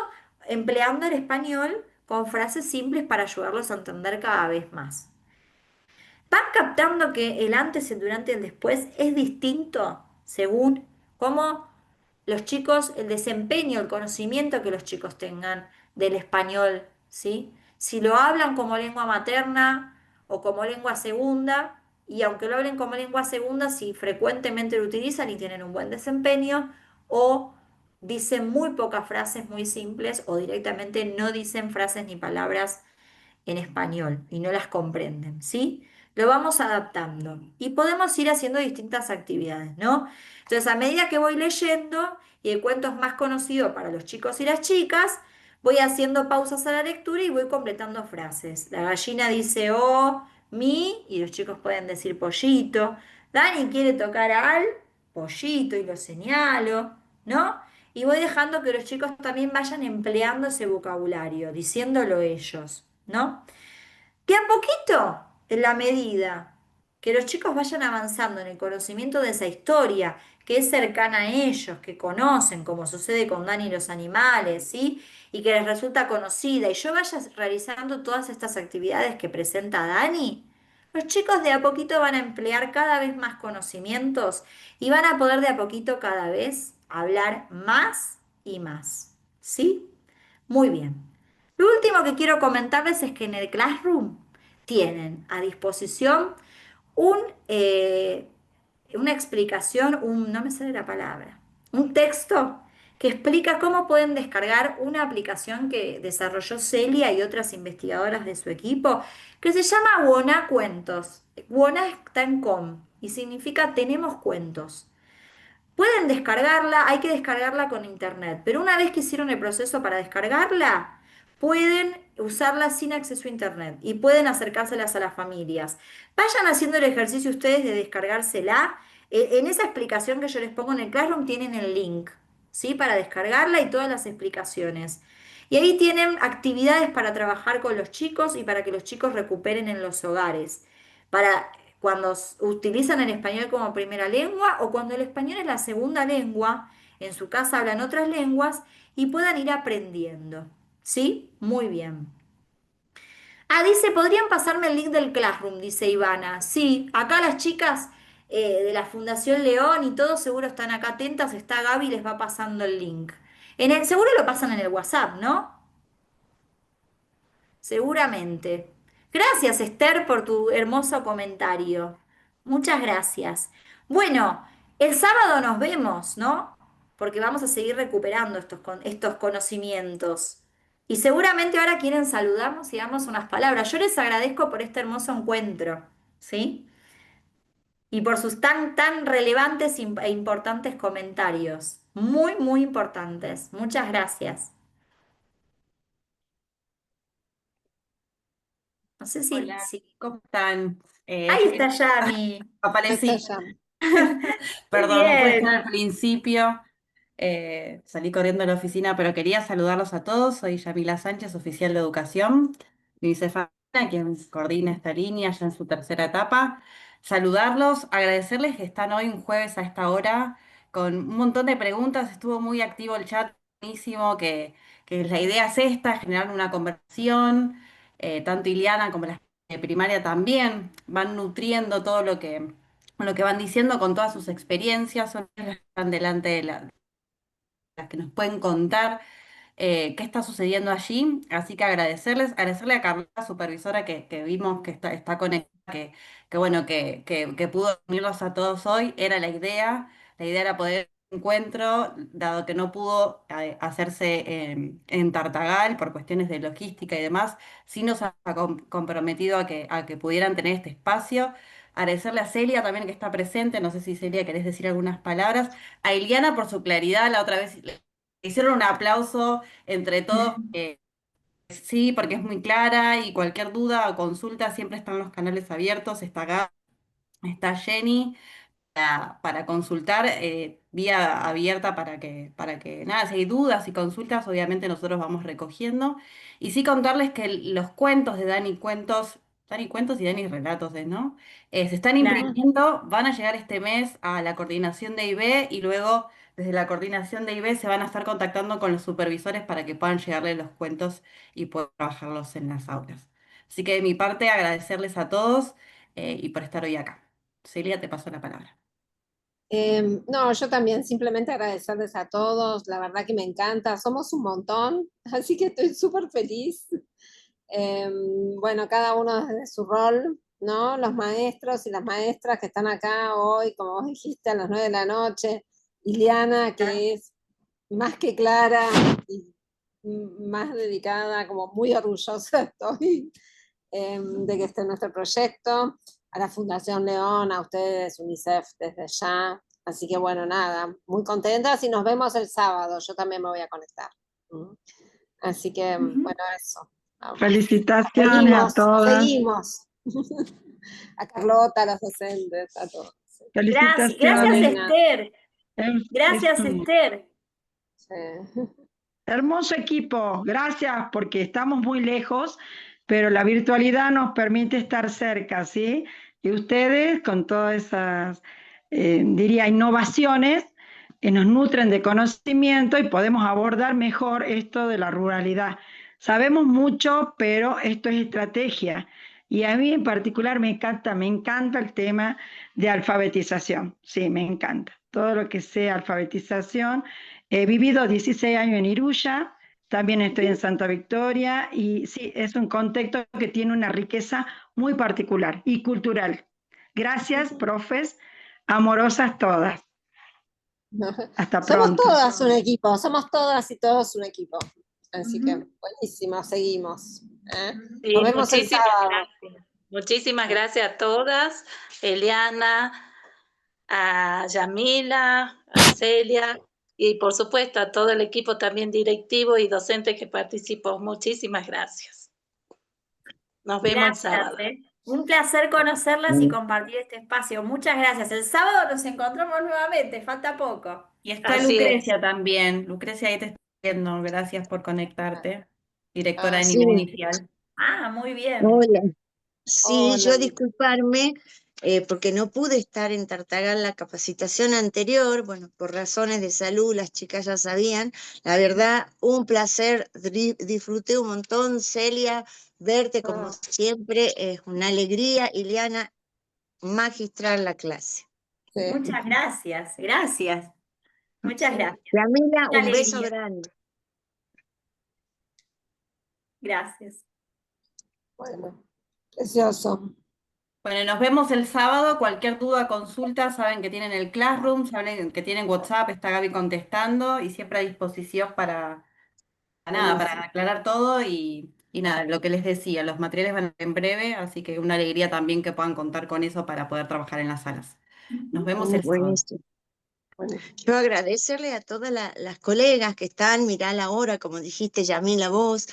empleando el español con frases simples para ayudarlos a entender cada vez más. ¿Van captando que el antes, el durante y el después es distinto según cómo los chicos, el desempeño, el conocimiento que los chicos tengan del español, ¿sí? Si lo hablan como lengua materna o como lengua segunda, y aunque lo hablen como lengua segunda, si frecuentemente lo utilizan y tienen un buen desempeño, o dicen muy pocas frases muy simples o directamente no dicen frases ni palabras en español y no las comprenden, ¿sí? Lo vamos adaptando y podemos ir haciendo distintas actividades, ¿no? Entonces, a medida que voy leyendo y el cuento es más conocido para los chicos y las chicas, voy haciendo pausas a la lectura y voy completando frases. La gallina dice oh, mi, y los chicos pueden decir pollito. Dani quiere tocar al pollito y lo señalo, ¿no? Y voy dejando que los chicos también vayan empleando ese vocabulario, diciéndolo ellos, ¿no? De a poquito, en la medida que los chicos vayan avanzando en el conocimiento de esa historia, que es cercana a ellos, que conocen, como sucede con Dani y los animales, ¿sí? Y que les resulta conocida, y yo vaya realizando todas estas actividades que presenta Dani, los chicos de a poquito van a emplear cada vez más conocimientos y van a poder de a poquito cada vez hablar más y más, ¿sí? Muy bien. Lo último que quiero comentarles es que en el Classroom tienen a disposición un, eh, una explicación, no me sale la palabra, un texto que explica cómo pueden descargar una aplicación que desarrolló Celia y otras investigadoras de su equipo, que se llama Wona Cuentos. Wona está en com y significa tenemos cuentos. Pueden descargarla, hay que descargarla con internet, pero una vez que hicieron el proceso para descargarla, pueden usarla sin acceso a internet y pueden acercárselas a las familias. Vayan haciendo el ejercicio ustedes de descargársela. En esa explicación que yo les pongo en el Classroom tienen el link, ¿sí? Para descargarla y todas las explicaciones. Y ahí tienen actividades para trabajar con los chicos y para que los chicos recuperen en los hogares. Para cuando utilizan el español como primera lengua o cuando el español es la segunda lengua, en su casa hablan otras lenguas y puedan ir aprendiendo. ¿Sí? Muy bien. Ah, dice, ¿podrían pasarme el link del Classroom? Dice Ivana. Sí, acá las chicas de la Fundación León y todos seguro están acá atentas. Está Gaby, les va pasando el link. Seguro lo pasan en el WhatsApp, ¿no? Seguramente. Gracias, Esther, por tu hermoso comentario. Muchas gracias. Bueno, el sábado nos vemos, ¿no? Porque vamos a seguir recuperando estos conocimientos. Y seguramente ahora quieren saludarnos y damos unas palabras. Yo les agradezco por este hermoso encuentro, ¿sí? Y por sus tan relevantes e importantes comentarios. Muy, muy importantes. Muchas gracias. No sé si, Hola, si... ¿cómo están? Ahí Yo está quería... Yami. Está Aparecí. ya. Muy Perdón, no pude estar al bien. principio. Salí corriendo a la oficina, pero quería saludarlos a todos. Soy Yamila Sánchez, oficial de educación de UNICEF Argentina, quien coordina esta línea ya en su tercera etapa. Saludarlos, agradecerles que están hoy un jueves a esta hora con un montón de preguntas. Estuvo muy activo el chat, buenísimo, que la idea es esta, generar una conversación. Tanto Iliana como las de primaria también van nutriendo todo lo que van diciendo con todas sus experiencias, son las que están delante de las que nos pueden contar qué está sucediendo allí. Así que agradecerle a Carla, supervisora, que vimos que está conectada, que bueno, que pudo unirlos a todos hoy. Era la idea. La idea era poder encuentro, dado que no pudo hacerse en Tartagal por cuestiones de logística y demás, sí nos ha comprometido a que pudieran tener este espacio. Agradecerle a Celia también que está presente, no sé si Celia querés decir algunas palabras, a Iliana por su claridad, la otra vez hicieron un aplauso entre todos, sí, porque es muy clara y cualquier duda o consulta siempre están los canales abiertos, está acá, está Jenny para consultar, vía abierta para que, nada, si hay dudas y consultas, obviamente nosotros vamos recogiendo. Y sí contarles que los cuentos de Dani Cuentos y Dani Relatos, ¿no? Se están Claro. imprimiendo, van a llegar este mes a la coordinación de IB y luego desde la coordinación de IB se van a estar contactando con los supervisores para que puedan llegarle los cuentos y poder trabajarlos en las aulas. Así que de mi parte, agradecerles a todos y por estar hoy acá. Celia, te paso la palabra. No, yo también simplemente agradecerles a todos, la verdad que me encanta, somos un montón, así que estoy súper feliz. Eh, bueno, cada uno desde su rol, ¿no? Los maestros y las maestras que están acá hoy, como vos dijiste, a las 9 de la noche, Ileana, que es más que clara y más dedicada, como muy orgullosa estoy de que esté en nuestro proyecto, a la Fundación León, a ustedes, UNICEF, desde ya. Así que bueno, nada, muy contentas y nos vemos el sábado. Yo también me voy a conectar. Así que, bueno, eso. Vamos. Felicitaciones a todas. Seguimos. A Carlota, a los docentes, a todos. Gracias, Felicitaciones. Esther. Es Gracias, un Esther. Sí. hermoso equipo. Gracias porque estamos muy lejos, pero la virtualidad nos permite estar cerca, ¿sí? Y ustedes, con todas esas, diría, innovaciones, nos nutren de conocimiento y podemos abordar mejor esto de la ruralidad. Sabemos mucho, pero esto es estrategia. Y a mí en particular me encanta el tema de alfabetización. Sí, me encanta. Todo lo que sea alfabetización. He vivido 16 años en Iruya, también estoy en Santa Victoria y sí, es un contexto que tiene una riqueza muy particular y cultural. Gracias, profes, amorosas todas. Hasta Somos pronto. todas un equipo, somos todas y todos un equipo. Así que buenísimo, seguimos. Sí, Nos vemos el muchísimas sábado. gracias. Muchísimas gracias a todas, Eliana, a Yamila, a Celia y por supuesto a todo el equipo también directivo y docente que participó. Muchísimas gracias. Nos vemos el sábado. Un placer conocerlas y compartir este espacio. Muchas gracias. El sábado nos encontramos nuevamente, falta poco. Y está Así es. Lucrecia también. Lucrecia, ahí te estoy viendo. Gracias por conectarte. Directora de Ah, nivel Sí, inicial. Ah, muy bien. hola. Sí, hola. yo disculparme porque no pude estar en Tartagal la capacitación anterior, bueno, por razones de salud, las chicas ya sabían. La verdad, un placer, disfruté un montón, Celia, verte como siempre, es una alegría, Ileana, magistral la clase. Sí. Muchas gracias. Gracias. Muchas gracias. Yamila, Una un beso alegría. grande. Gracias. Bueno, precioso. Bueno, nos vemos el sábado. Cualquier duda, consulta, saben que tienen el Classroom, saben que tienen WhatsApp, está Gaby contestando y siempre a disposición para aclarar todo y nada, lo que les decía, los materiales van en breve, así que una alegría también que puedan contar con eso para poder trabajar en las salas. Nos vemos el sábado. Buenísimo. Yo agradecerle a todas las colegas que están, mirá la hora, como dijiste, Yamila, vos,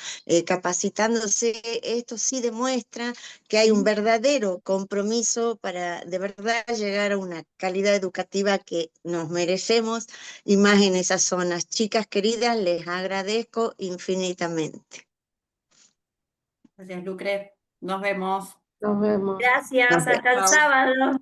capacitándose. Esto sí demuestra que hay un verdadero compromiso para de verdad llegar a una calidad educativa que nos merecemos y más en esas zonas. Chicas queridas, les agradezco infinitamente. Gracias, Lucre. Nos vemos. Nos vemos. Gracias. Nos vemos. Hasta el Chao. sábado.